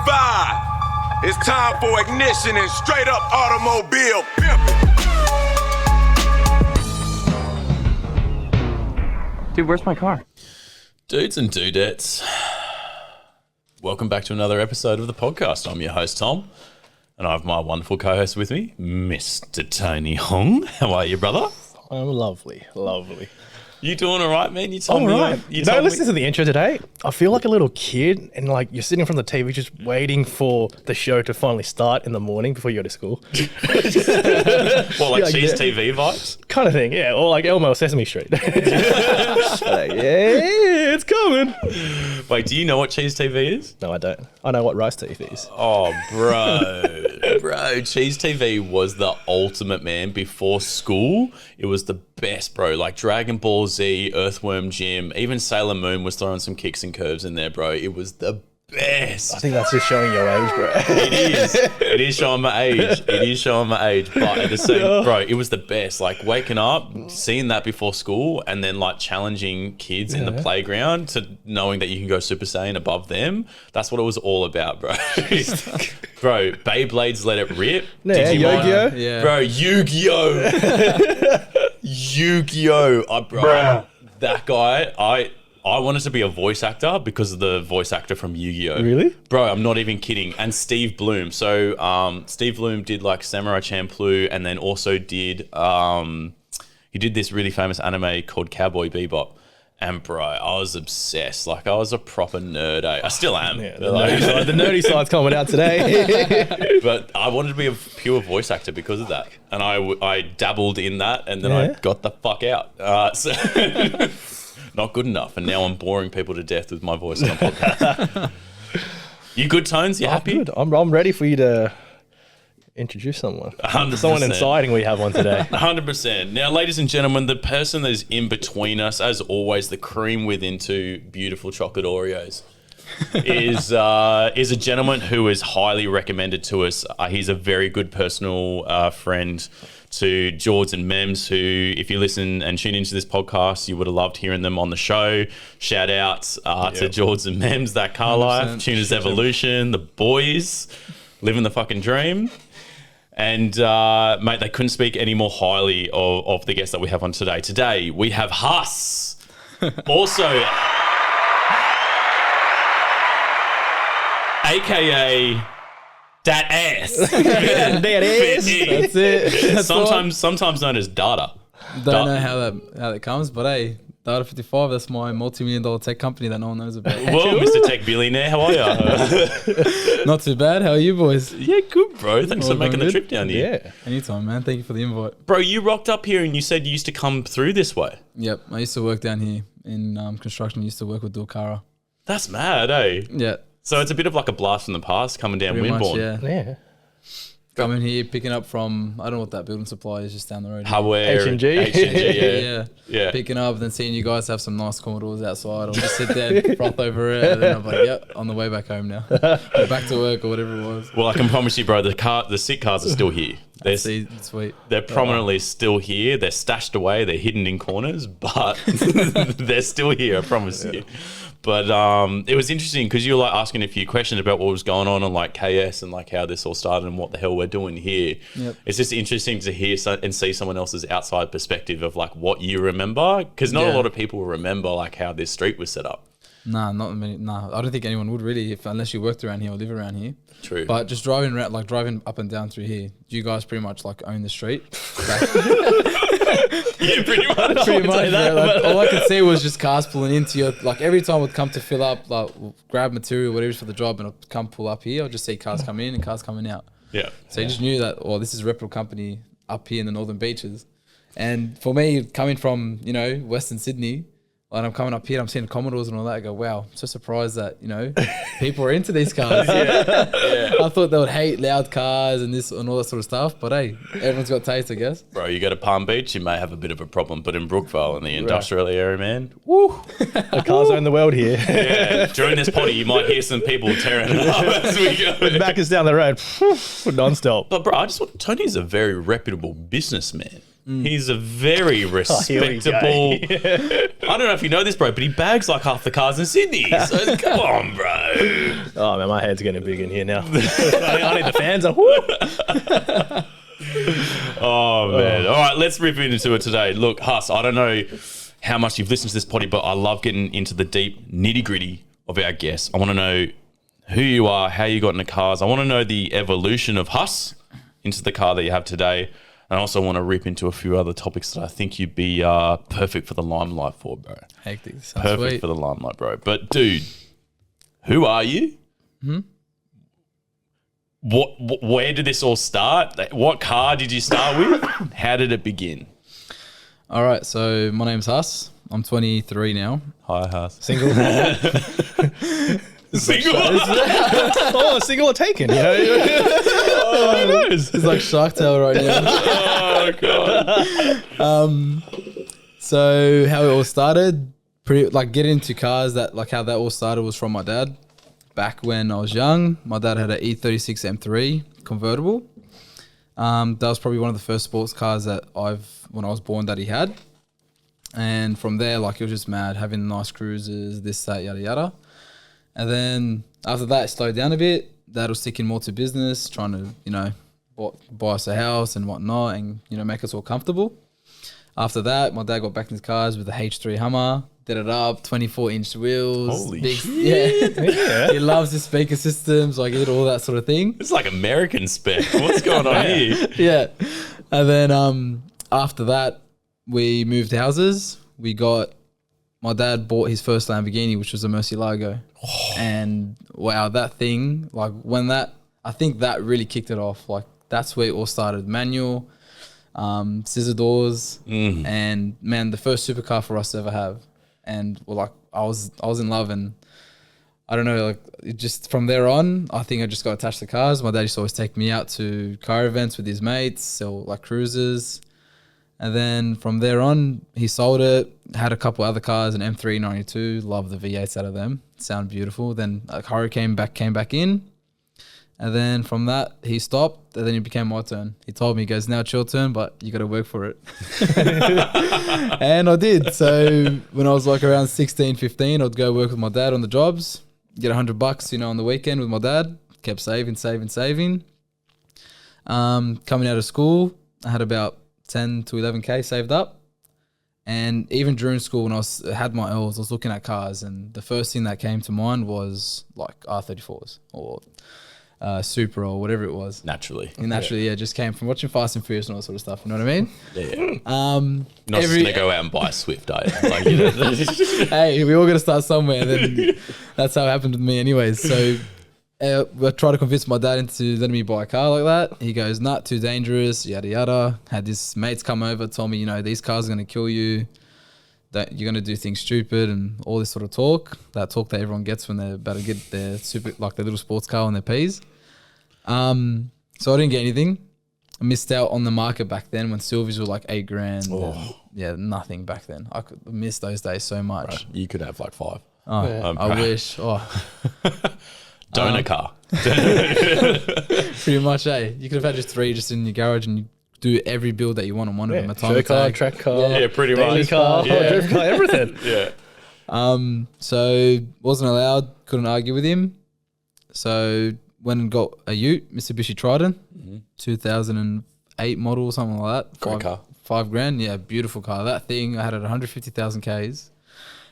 5. It's time for ignition and straight up automobile pimping. Dude, where's my car? Dudes and dudettes, welcome back to another episode of the podcast. I'm your host, Tom, and I have my wonderful co-host with me, Mr. Tony Hung. How are you, brother? I'm lovely. You doing all right, man? You told I'm me. all right. Listen to the intro today. I feel like a little kid, and like you're sitting in front of the TV just waiting for the show to finally start in the morning before you go to school. What, like Yeah, cheese yeah. TV vibes? Kind of thing, yeah. Or like Elmo Sesame Street. Like, yeah, it's coming. Wait, do you know what cheese TV is? No, I don't. I know what rice teeth is. Oh, bro, cheese TV was the ultimate, man. Before school, it was the best, bro. Like Dragon Ball Z, Earthworm Jim, even Sailor Moon was throwing some kicks and curves in there, bro. It was the best. I think that's just showing your age, bro. It is showing my age. But at the same, bro, it was the best. Like waking up, seeing that before school, and then like challenging kids in the playground to knowing that you can go Super Saiyan above them. That's what it was all about, bro. Bro, Beyblades let it rip. Yeah, Yu-Gi-Oh? Yeah. Bro, Yu-Gi-Oh. Yu-Gi-Oh. Bro, that guy, I wanted to be a voice actor because of the voice actor from Yu-Gi-Oh. Really? Bro, I'm not even kidding. And Steve Bloom. So Steve Bloom did like Samurai Champloo, and then also did he did this really famous anime called Cowboy Bebop. And bro, I was obsessed. Like I was a proper nerd. I still am. Yeah, the nerdy side's coming out today. But I wanted to be a pure voice actor because of that. And I dabbled in that, and then I got the fuck out. So not good enough. And now I'm boring people to death with my voice on a podcast. You good, Tones? You happy? Good. I'm ready for you to introduce someone. 100%. Someone exciting we have on today. 100%. Now, ladies and gentlemen, the person that is in between us, as always, the cream within two beautiful chocolate Oreos, is a gentleman who is highly recommended to us. He's a very good personal friend to George and Mems, who, if you listen and tune into this podcast, you would have loved hearing them on the show. Shout out to George and Mems, That Car Life, Tuner's Evolution, the boys, living the fucking dream. And, mate, they couldn't speak any more highly of the guest that we have on today. Today, we have Hus. Also, a.k.a. that ass. That is. That's it. Sometimes known as Data. Don't know how that comes, but hey, Data 55, that's my multi-million-dollar tech company that no one knows about. Well, Mr. Tech Billionaire, how are you? Not too bad. How are you boys? Yeah, good, bro. Thanks for making the good? trip down here. Yeah. Anytime, man. Thank you for the invite. Bro, you rocked up here and you said you used to come through this way. Yep, I used to work down here in construction. I used to work with Dulcara. That's mad, eh? Yeah. So it's a bit of like a blast from the past coming down Pretty Wimborne. much, yeah. Yeah. Coming here, picking up from, I don't know what that building supply is just down the road. Hardware. HMG. Yeah. Picking up, then seeing you guys have some nice Commodores outside. I'll just sit there and froth over it. And then I'm like, yep, on the way back home now. Or back to work or whatever it was. Well, I can promise you, bro, the sick cars are still here. Sweet. They're prominently still here. They're stashed away. They're hidden in corners, but they're still here, I promise you. But it was interesting because you were like asking a few questions about what was going on like KS and like how this all started and what the hell we're doing here. Yep. It's just interesting to hear and see someone else's outside perspective of like what you remember, because not a lot of people remember like how this street was set up. Nah, not many. Nah, I don't think anyone would really, unless you worked around here or live around here. True. But just driving around, like driving up and down through here, you guys pretty much like own the street. Yeah, pretty much. Pretty much. All I could see was just cars pulling into your, like every time I'd come to fill up, like grab material, whatever for the job, and I'd come pull up here, I'd just see cars coming in and cars coming out. Yeah. So you just knew that, oh, this is a reputable company up here in the Northern Beaches. And for me, coming from, Western Sydney, and I'm coming up here, I'm seeing Commodores and all that. I go, wow, I'm so surprised that, people are into these cars. I thought they would hate loud cars and this and all that sort of stuff. But hey, everyone's got taste, I guess. Bro, you go to Palm Beach, you may have a bit of a problem. But in Brookvale, in the industrial area, man, woo. The cars own the world here. Yeah, during this potty, you might hear some people tearing it up as we go. Back is down the road, non-stop. But bro, Tony's a very reputable businessman. He's a very here we go. respectable. I don't know if you know this, bro, but he bags like half the cars in Sydney. So come on, bro. Oh man, my head's getting big in here now. I need the fans. Whoop. Oh man! All right, let's rip into it today. Look, Hus, I don't know how much you've listened to this potty, but I love getting into the deep nitty gritty of our guests. I want to know who you are, how you got into cars. I want to know the evolution of Hus into the car that you have today. And I also want to rip into a few other topics that I think you'd be perfect for the limelight for, bro. Hectic. Sounds Perfect sweet. for the limelight, bro. But dude, who are you? Where did this all start? What car did you start with? How did it begin? All right, so my name's Hus. I'm 23 now. Hi, Hus. Single. Single. Oh, single or taken? You know. Who knows? It's like Shark Tale right now. Oh god. So how it all started, getting into cars, how that all started was from my dad. Back when I was young, my dad had an E36 M3 convertible. That was probably one of the first sports cars when I was born, that he had. And from there, it was just mad, having nice cruises, this, that, yada, yada. And then after that, it slowed down a bit. Dad was sticking more to business, trying to, buy us a house and whatnot and, make us all comfortable. After that, my dad got back into cars with the H3 Hummer, did it up, 24-inch wheels. Holy shit. Yeah. He loves his speaker systems, he did all that sort of thing. It's like American spec. What's going on here? Yeah. And then after that, we moved houses. My dad bought his first Lamborghini, which was a Murcielago. And wow, that thing, I think that really kicked it off. That's where it all started. Manual, scissor doors, and man, the first supercar for us to ever have. And I was in love, and I don't know, it just from there on, I think I just got attached to cars. My dad used to always take me out to car events with his mates, so cruises. And then from there on, he sold it, had a couple other cars, an M3 92, loved the V8s out of them, sound beautiful. Then Hurricane came back in. And then from that, he stopped, and then it became my turn. He told me, he goes, now it's your turn, but you got to work for it. And I did. So when I was around 16, 15, I'd go work with my dad on the jobs, get $100, on the weekend with my dad, kept saving. Coming out of school, I had about 10 to 11K saved up. And even during school, when I had my L's, I was looking at cars, and the first thing that came to mind was R34s or Supra or whatever it was. Naturally, it just came from watching Fast and Furious and all that sort of stuff. You know what I mean? Yeah. Not just gonna go out and buy a Swift, are you? Hey, we all got to start somewhere. Then that's how it happened with me, anyways. So I tried to convince my dad into letting me buy a car like that. He goes, "Not too dangerous, yada yada." Had his mates come over, told me, these cars are gonna kill you. That you're gonna do things stupid and all this sort of talk. That talk that everyone gets when they're about to get their their little sports car on their P's. So I didn't get anything. I missed out on the market back then when Silvias were $8,000. Oh. Yeah, nothing back then. I could miss those days so much. You could have 5. Oh, I wish. Oh, Donut car. pretty much. You could have had just 3 just in your garage, and you do every build that you want on one of them. A time Show car, attack. track car, Yeah, pretty daily much. car, drift car, everything. Yeah. So wasn't allowed. Couldn't argue with him. So went and got a Ute, Mitsubishi Triton, 2008 model, something like that. Great car. $5,000. Yeah, beautiful car. That thing, I had it 150,000 Ks.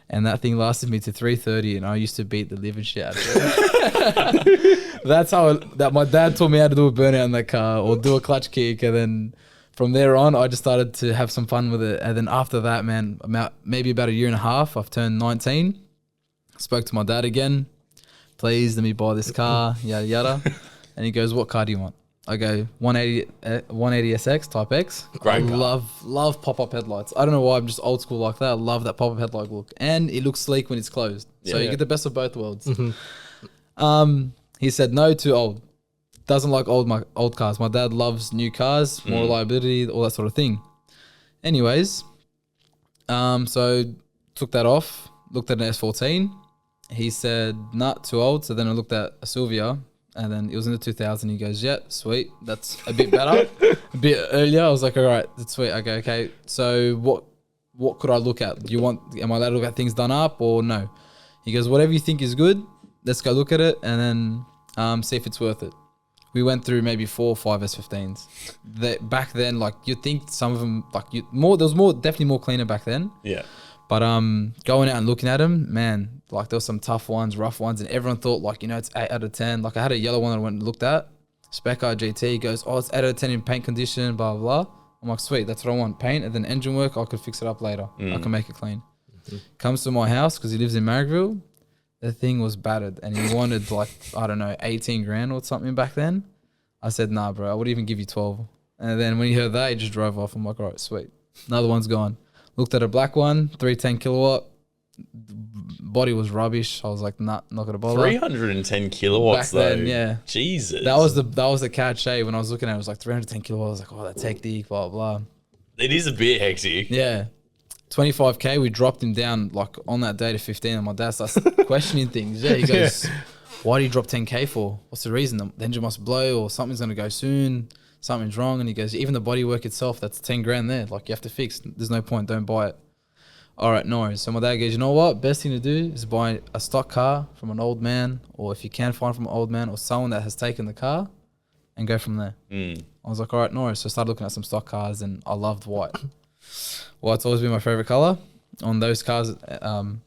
And that thing lasted me to 330, and I used to beat the living shit out of it. That's how my dad taught me how to do a burnout in that car or do a clutch kick. And then from there on, I just started to have some fun with it. And then after that, man, maybe about a year and a half, I've turned 19. Spoke to my dad again. Please, let me buy this car, yada, yada. And he goes, what car do you want? I go 180 SX Type X. Great car. Love pop-up headlights. I don't know why, I'm just old school like that. I love that pop-up headlight look, and it looks sleek when it's closed. So you get the best of both worlds. He said no, too old. Doesn't like old cars. My dad loves new cars, more reliability, all that sort of thing. Anyways, so took that off. Looked at an S14. He said not too old. So then I looked at a Silvia. And then it was in the 2000. He goes, yeah, sweet. That's a bit better. A bit earlier. I was like, all right, that's sweet. Okay. So what could I look at? Am I allowed to look at things done up or no? He goes, whatever you think is good, let's go look at it and then see if it's worth it. We went through maybe 4 or 5 S15s. Back then, like you'd think some of them, like there was definitely more cleaner back then. Yeah. But going out and looking at them, man, like there was some tough ones, rough ones, and everyone thought like, it's 8 out of 10. Like I had a yellow one that I went and looked at, Spec R GT, goes, oh, it's 8 out of 10 in paint condition, blah, blah, blah. I'm like, sweet, that's what I want. Paint and then engine work, I could fix it up later. I can make it clean. Comes to my house because he lives in Marrickville. The thing was battered and he wanted like, I don't know, 18 grand or something back then. I said, nah, bro, I would even give you 12. And then when he heard that, he just drove off. I'm like, all right, sweet. Another one's gone. Looked at a black one, 310 kilowatt. Body was rubbish. I was like, nah, not gonna bother. 310 kilowatts Back then, though. yeah. Jesus. That was the catch. When I was looking at it, it was like 310 kilowatts. I was like, oh, that's hectic, blah, blah. It is a bit hectic. Yeah. 25K, we dropped him down like on that day to 15 and my dad starts questioning things. Yeah, he goes, why do you drop 10K for? What's the reason? The engine must blow or something's going to go soon. Something's wrong. And he goes, even the bodywork itself, that's 10 grand there. Like you have to fix. There's no point. Don't buy it. All right, no worries. So my dad goes, you know what? Best thing to do is buy a stock car from an old man, or if you can find from an old man or someone that has taken the car and go from there. I was like, all right, no worries. So I started looking at some stock cars and I loved white. White's always been my favorite color on those cars. And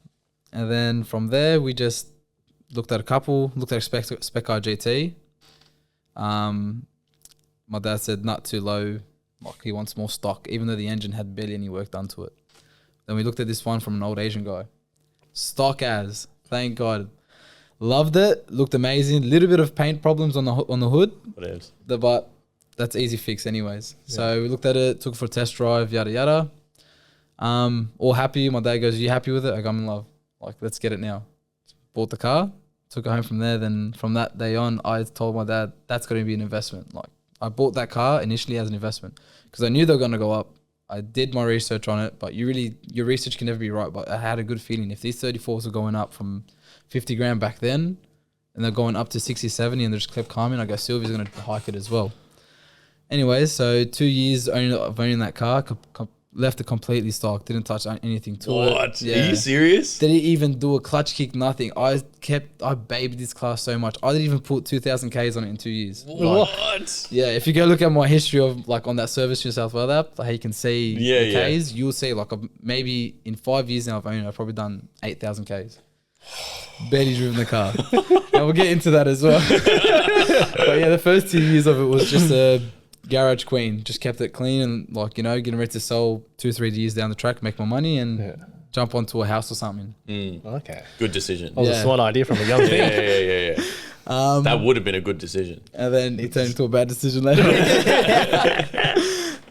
then from there, we just looked at a couple, looked at a Spec R GT. My dad said not too low, like he wants more stock, even though the engine had barely any work done to it. Then we looked at this one from an old Asian guy. Stock as, thank God. Loved it, looked amazing. Little bit of paint problems on the hood. What else? But that's easy fix anyways. Yeah. So we looked at it, took it for a test drive, yada yada. All happy. My dad goes, are you happy with it? I go, I'm in love. Like, let's get it now. Bought the car, took it home from there. Then from that day on, I told my dad, that's going to be an investment. Like, I bought that car initially as an investment because I knew they were going to go up. I did my research on it, but your research can never be right. But I had a good feeling if these 34s were going up from 50 grand back then and they're going up to 60, 70 and they just kept climbing, I go, Silvia's going to hike it as well. Anyways, so 2 years of owning that car, left it completely stock, didn't touch anything to it. What? Yeah. Are you serious? Didn't even do a clutch kick, nothing. I babied this car so much. I didn't even put 2,000 Ks on it in 2 years. What? Yeah, if you go look at my history of like on that service New South Wales app, like how you can see the Ks, you'll see like maybe in 5 years now I've owned it, I've probably done 8,000 Ks. Barely driven the car. And we'll get into that as well. But yeah, the first 2 years of it was just a garage queen. Just kept it clean and like, getting ready to sell 2-3 years down the track, make my money and jump onto a house or something. Okay. Good decision. That was a smart idea from a young thing. Yeah. That would have been a good decision. And then it turned into a bad decision later on.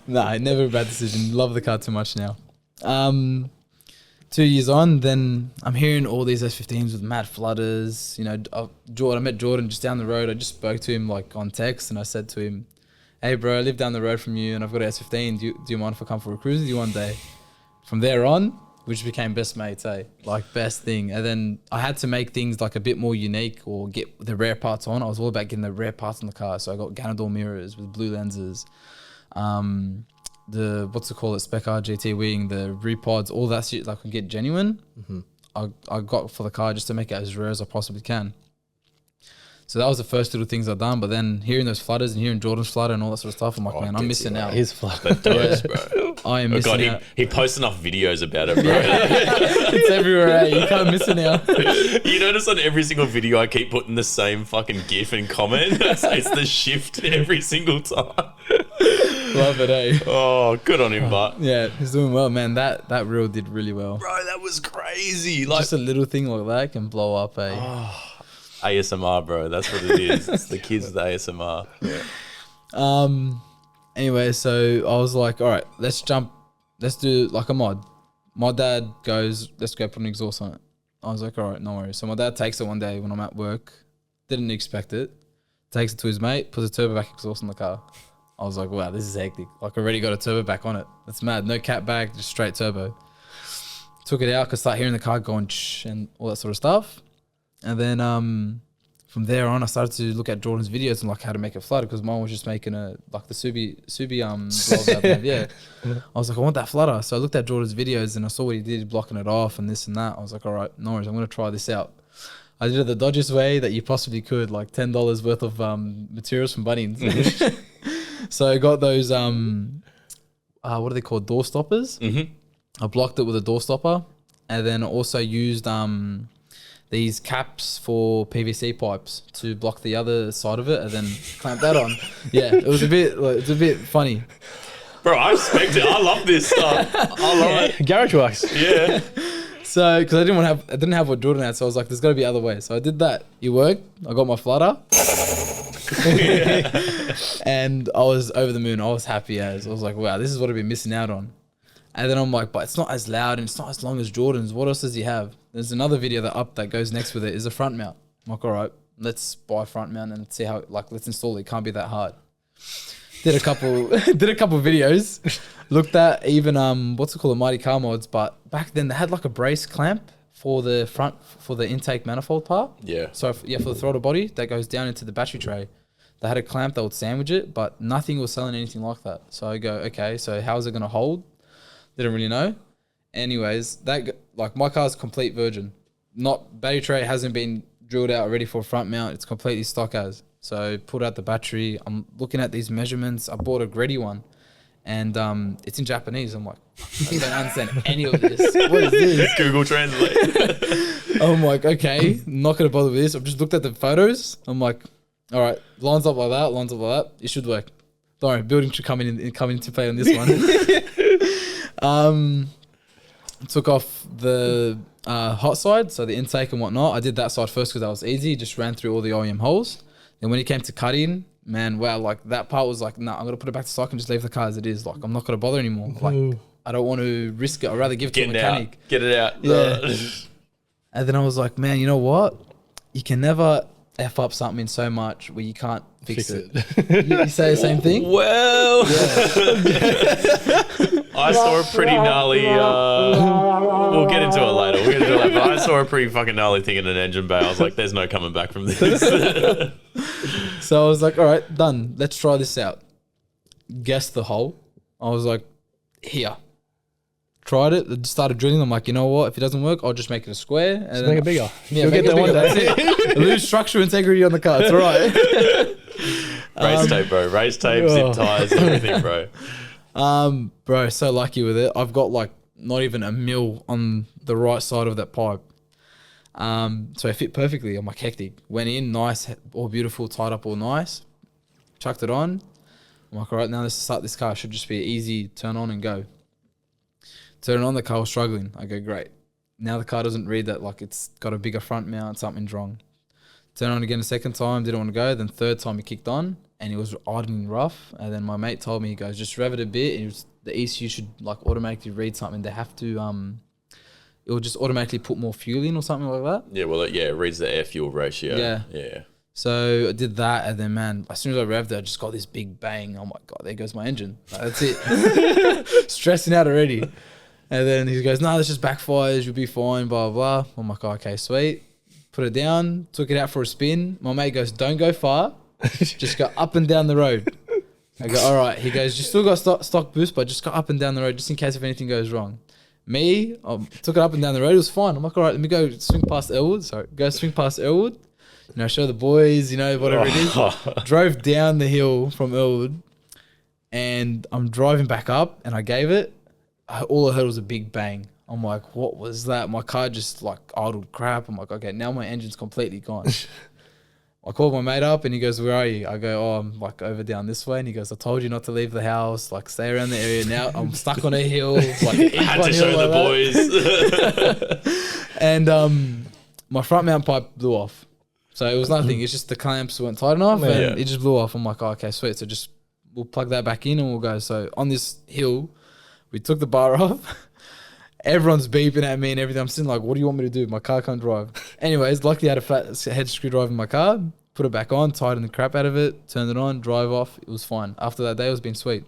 Nah, never a bad decision. Love the car too much now. 2 years on, then I'm hearing all these S15s with mad flutters. I met Jordan just down the road. I just spoke to him like on text and I said to him, hey bro, I live down the road from you and I've got an S15. Do you mind if I come for a cruise with you one day? From there on, we just became best mates, like best thing. And then I had to make things like a bit more unique or get the rare parts on. I was all about getting the rare parts on the car. So I got Ganador mirrors with blue lenses. Spec R GT wing, the repods, all that shit like I could get genuine. I got for the car just to make it as rare as I possibly can. So that was the first little things I've done. But then hearing those flutters and hearing Jordan's flutter and all that sort of stuff, I'm like, man, I'm missing out. His flutter. Bro. I am missing out. He posts enough videos about it, bro. It's everywhere, You can't miss it now. You notice on every single video I keep putting the same fucking gif and comment. It's the shift every single time. Love it, Oh, good on him, but yeah, he's doing well, man. That reel did really well. Bro, that was crazy. Like just a little thing like that can blow up, ASMR, bro. That's what it is. It's the kids with the ASMR. Yeah. Anyway, so I was like, all right, let's do like a mod. My dad goes, let's go put an exhaust on it. I was like, all right, no worries. So my dad takes it one day when I'm at work. Didn't expect it. Takes it to his mate, puts a turbo back exhaust on the car. I was like, wow, this is hectic. Like, I already got a turbo back on it. That's mad. No cat bag, just straight turbo. Took it out, could start hearing the car going shh and all that sort of stuff. And then from there on, I started to look at Jordan's videos and like how to make it flutter because mine was just making the Subi blows out there. Yeah. I was like, I want that flutter. So I looked at Jordan's videos and I saw what he did, blocking it off and this and that. I was like, all right, no worries, I'm gonna try this out. I did it the dodgiest way that you possibly could, like $10 worth of materials from Bunnings. So I got those what are they called? Door stoppers. I blocked it with a door stopper, and then also used these caps for PVC pipes to block the other side of it, and then clamp that on. Yeah, it was a bit funny. Bro, I respect it. I love this stuff. I love it. Garage works. Yeah. So, because I didn't have what Jordan had, so I was like, there's got to be other ways. So I did that. It worked. I got my flutter. And I was over the moon. I was happy as. I was like, wow, this is what I've been missing out on. And then I'm like, but it's not as loud and it's not as long as Jordan's. What else does he have? There's another video that goes next with it is a front mount. I'm like, all right, let's buy a front mount and see how, like, let's install it. It can't be that hard. Did a couple videos. Looked at even what's it called, the Mighty Car Mods, but back then they had like a brace clamp for the front, for the intake manifold part. Yeah. So for the throttle body that goes down into the battery tray. They had a clamp that would sandwich it, but nothing was selling anything like that. So I go, okay, so how is it gonna hold? Didn't really know. Anyways, like my car's complete virgin. Not battery tray hasn't been drilled out ready for a front mount. It's completely stock as. So put out the battery. I'm looking at these measurements. I bought a Greddy one, and it's in Japanese. I'm like, I don't understand any of this. What is this? Google Translate. I'm like, okay, not gonna bother with this. I've just looked at the photos. I'm like, all right, lines up like that, lines up like that. It should work. Don't worry, building should come into play on this one. Took off the hot side, so the intake and whatnot. I did that side first because that was easy. Just ran through all the OEM holes. Then when it came to cutting, man, wow, like that part was like, nah, I'm gonna put it back to stock and just leave the car as it is. Like I'm not gonna bother anymore. Like I don't want to risk it. I'd rather give it to a mechanic. Get it out. Yeah. And then I was like, man, you know what? You can never F up something so much where you can't fix it. You say the same thing? Well, I saw a pretty gnarly. We'll get into it later. But I saw a pretty fucking gnarly thing in an engine bay. I was like, "There's no coming back from this." So I was like, "All right, done. Let's try this out." Guess the hole. I was like, "Here." Tried it. Just started drilling. I'm like, you know what? If it doesn't work, I'll just make it a square and then Make it bigger. Yeah, You'll get there one day. That's it. Lose structural integrity on the car. It's all right. Race tape, bro. Race tape, zip ties, everything, bro. Bro, so lucky with it. I've got like not even a mil on the right side of that pipe. So it fit perfectly. I'm like, hectic. Went in, nice, all beautiful, tied up all nice. Chucked it on. I'm like, all right, now let's start this car. Should just be an easy turn on and go. Turn on, the car was struggling. I go, great. Now the car doesn't read that, like it's got a bigger front mount, something's wrong. Turn on again a second time, didn't want to go. Then third time he kicked on and it was idling rough. And then my mate told me, he goes, just rev it a bit. And the ECU should like automatically read something. They have to, it will just automatically put more fuel in or something like that. Yeah, well, it reads the air fuel ratio. Yeah. So I did that, and then man, as soon as I revved it, I just got this big bang. Oh my god, there goes my engine. Like, that's it. Stressing out already. And then he goes, no, this just backfires, you'll be fine, blah, blah, blah. I'm like, oh, okay, sweet. Put it down, took it out for a spin. My mate goes, don't go far. Just go up and down the road. I go, all right. He goes, you still got stock boost, but just go up and down the road just in case if anything goes wrong. Me, took it up and down the road. It was fine. I'm like, all right, let me go swing past Elwood. You know, show the boys, you know, whatever it is. Drove down the hill from Elwood and I'm driving back up and I gave it. All I heard was a big bang. I'm like, what was that? My car just like idled crap. I'm like, okay, now my engine's completely gone. I called my mate up and he goes, where are you? I go, oh, I'm like over down this way. And he goes, I told you not to leave the house, like stay around the area. Now I'm stuck on a hill. Like I had to show the boys. And my front mount pipe blew off. So it was nothing. It's just the clamps weren't tight enough and it just blew off. I'm like, oh, okay, sweet. So just we'll plug that back in and we'll go. So on this hill, we took the bar off. Everyone's beeping at me and everything. I'm sitting like, what do you want me to do? My car can't drive. Anyways, luckily I had a flat head screwdriver in my car. Put it back on, tightened the crap out of it, turned it on, drive off. It was fine. After that day, it was been sweet.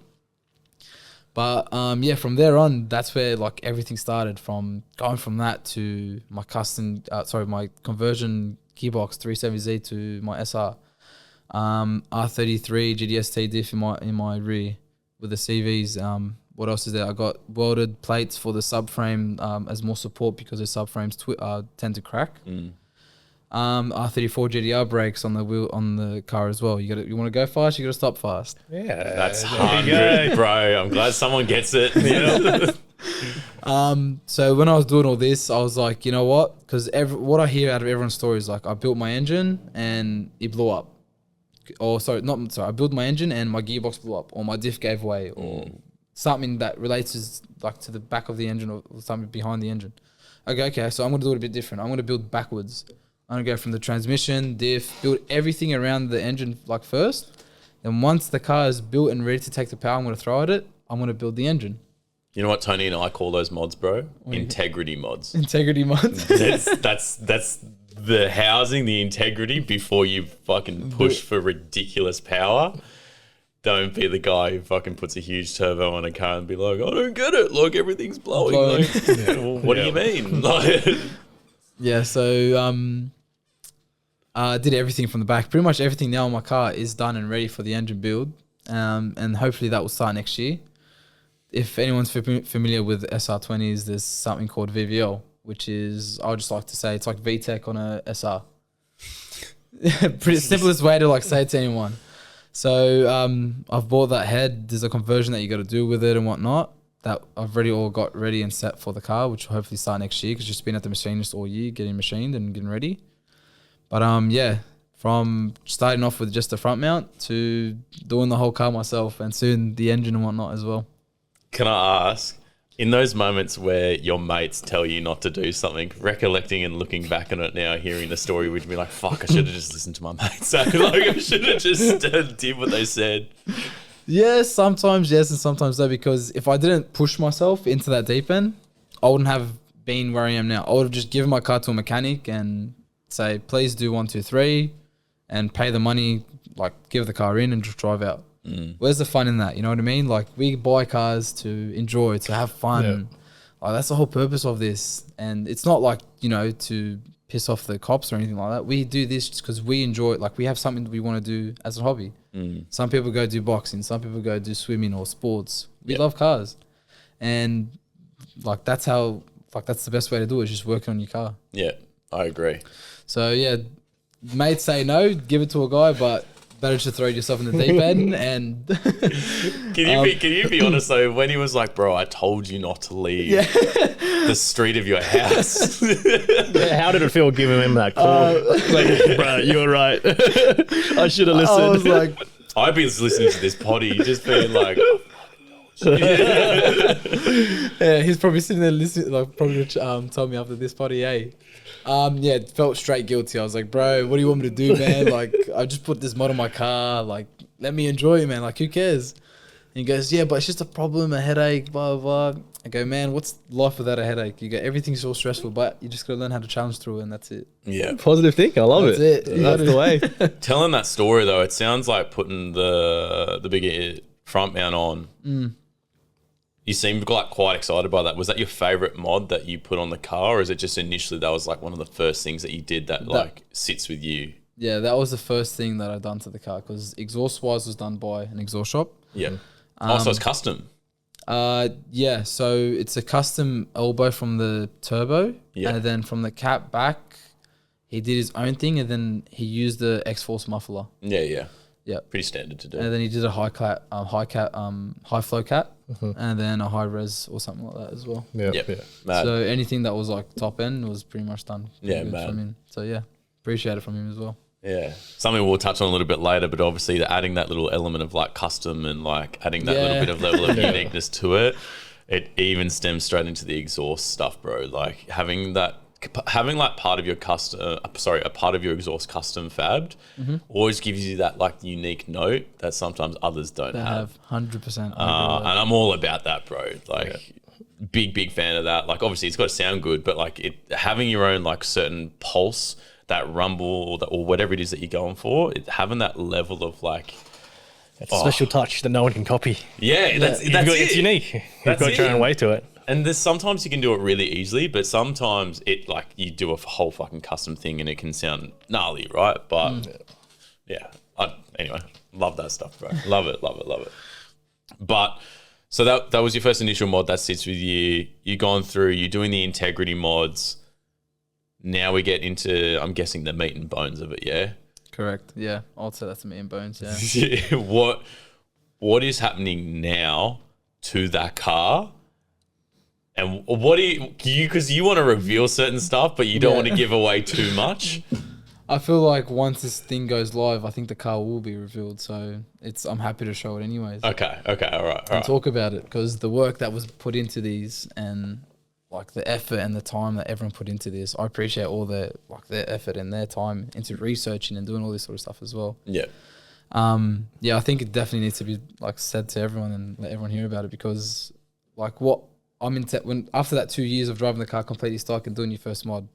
But yeah, from there on, that's where like everything started. From going from that to my my conversion gearbox 370Z to my SR. R33 GDST diff in my rear with the CVs. What else is there? I got welded plates for the subframe as more support because the subframes tend to crack. R34 GDR brakes on the wheel on the car as well. You want to go fast, you got to stop fast. Yeah, That's 100, bro. I'm glad someone gets it. So when I was doing all this, I was like, you know what? Because what I hear out of everyone's story is like, I built my engine and it blew up. I built my engine and my gearbox blew up, or my diff gave way, or something that relates to the back of the engine or something behind the engine. Okay, so I'm gonna do it a bit different. I'm gonna build backwards. I'm gonna go from the transmission, diff, build everything around the engine like first. Then once the car is built and ready to take the power I'm gonna throw at it, I'm gonna build the engine. You know what Tony and I call those mods, bro? Integrity mods. Integrity mods. That's the housing, the integrity before you fucking push for ridiculous power. Don't be the guy who fucking puts a huge turbo on a car and be like, I don't get it. Like, everything's blowing. Like, well, what do you mean? Like, yeah, so I did everything from the back. Pretty much everything now on my car is done and ready for the engine build. And hopefully that will start next year. If anyone's familiar with SR20s, there's something called VVL, which is, I would just like to say, it's like VTEC on a SR. Pretty simplest way to like say it to anyone. So I've bought that head. There's a conversion that you got to do with it and whatnot that I've already all got ready and set for the car, which will hopefully start next year because just been at the machinist all year, getting machined and getting ready. But yeah, from starting off with just the front mount to doing the whole car myself and soon the engine and whatnot as well. can I ask, in those moments where your mates tell you not to do something, recollecting and looking back on it now, hearing the story, would you be like, fuck, I should have just listened to my mates. Like, I should have just did what they said. Yes, sometimes yes and sometimes no, because if I didn't push myself into that deep end, I wouldn't have been where I am now. I would have just given my car to a mechanic and say, please do 1, 2, 3 and pay the money, like give the car in and just drive out. Where's the fun in that? You know what I mean? Like, we buy cars to enjoy, to have fun. Yeah. Like, that's the whole purpose of this. And it's not like, you know, to piss off the cops or anything like that. We do this just because we enjoy it. Like, we have something that we want to do as a hobby. Some people go do boxing. Some people go do swimming or sports. We love cars. And like, that's how, like, that's the best way to do it, is just working on your car. Yeah, I agree. So yeah, mates say no, give it to a guy, but better to throw yourself in the deep end. And Can you be honest though, when he was like, bro, I told you not to leave the street of your house. Yeah, how did it feel giving him that call? Like, bro, you're right. I should have listened. I was like, I'd be listening to this potty, just being like, yeah, he's probably sitting there listening, like probably told me after this party, hey. Yeah, felt straight guilty. I was like, bro, what do you want me to do, man? Like, I just put this mod on my car. Like, let me enjoy it, man. Like, who cares? And he goes, yeah, but it's just a problem, a headache, blah, blah, blah. I go, man, what's life without a headache? You go, everything's all stressful, but you just got to learn how to challenge through it, and that's it. yeah. Positive thinking. I love That's it. it. That's the way. Telling that story though, it sounds like putting the bigger front mount on. You seem like quite excited by that. Was that your favorite mod that you put on the car, or is it just initially that was like one of the first things that you did that like sits with you? Yeah, that was the first thing that I done to the car, because exhaust-wise was done by an exhaust shop. Yeah. So it's custom. Yeah, so it's a custom elbow from the turbo, and then from the cap back, he did his own thing, and then he used the X-Force muffler. Yeah. Yeah, Pretty standard to do. and then he did a high flow cap, and then a high res or something like that as well. Yeah. Yep. Yeah. Mad. So anything that was like top end was pretty much done. Yeah, good mad. from him. So yeah, appreciate it from him as well. Yeah. Something we'll touch on a little bit later, but obviously adding that little element of like custom and like adding that little bit of level of uniqueness to it, it even stems straight into the exhaust stuff, bro. Like having like part of your a part of your exhaust custom fabbed always gives you that like unique note that sometimes others don't They have. 100%. And I'm all about that, bro. Like big fan of that. Like obviously it's got to sound good, but like having your own like certain pulse, that rumble or whatever it is that you're going for, having that level of like It's a special touch that no one can copy. that's It's unique. You've got your own way to it. And there's sometimes you can do it really easily, but sometimes it like you do a whole fucking custom thing and it can sound gnarly, right? But anyway, love that stuff, bro. Love it. But so that was your first initial mod that sits with you. You've gone through, you're doing the integrity mods. Now we get into, I'm guessing, the meat and bones of it, yeah? Correct. Yeah, I'd say that's meat and bones. Yeah. What is happening now to that car? And what do you because you want to reveal certain stuff, but you don't want to give away too much? I feel like once this thing goes live, I think the car will be revealed. So I'm happy to show it anyways. Okay, all right. And talk about it, because the work that was put into these and like the effort and the time that everyone put into this, I appreciate all their effort and their time into researching and doing all this sort of stuff as well. Yeah. I think it definitely needs to be like said to everyone and let everyone hear about it, because like what I'm when after that 2 years of driving the car completely stock and doing your first mod,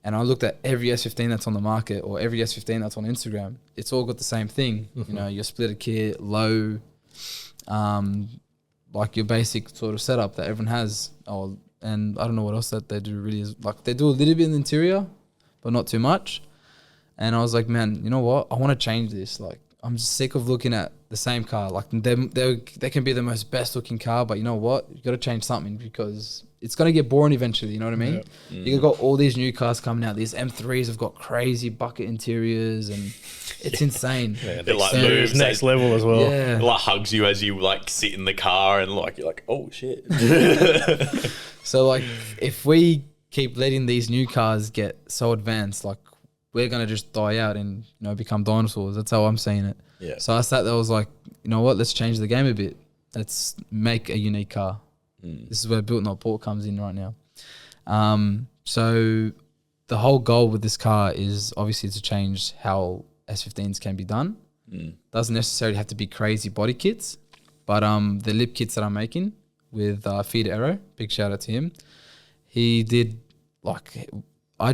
and I looked at every S15 that's on the market or every S15 that's on Instagram, it's all got the same thing. You know, your splitter kit, low, like your basic sort of setup that everyone has. And I don't know what else that they do really is, like they do a little bit in the interior, but not too much. And I was like, man, you know what? I want to change this. Like, I'm just sick of looking at the same car. Like they can be the most best looking car, but you know what? You got to change something, because it's going to get boring eventually. You know what I mean? Yeah. You got all these new cars coming out. These M3s have got crazy bucket interiors and it's insane. Yeah, they're like moves next level as well. Yeah. It like hugs you as you like sit in the car and like, you're like, oh shit. So like if we keep letting these new cars get so advanced, like we're going to just die out and, you know, become dinosaurs. That's how I'm seeing it. Yeah. So I sat there, I was like, you know what, let's change the game a bit. Let's make a unique car. This is where built not bought comes in right now. So the whole goal with this car is obviously to change how S15s can be done. Doesn't necessarily have to be crazy body kits, but the lip kits that I'm making with Feed Aero, big shout out to him. He did like, I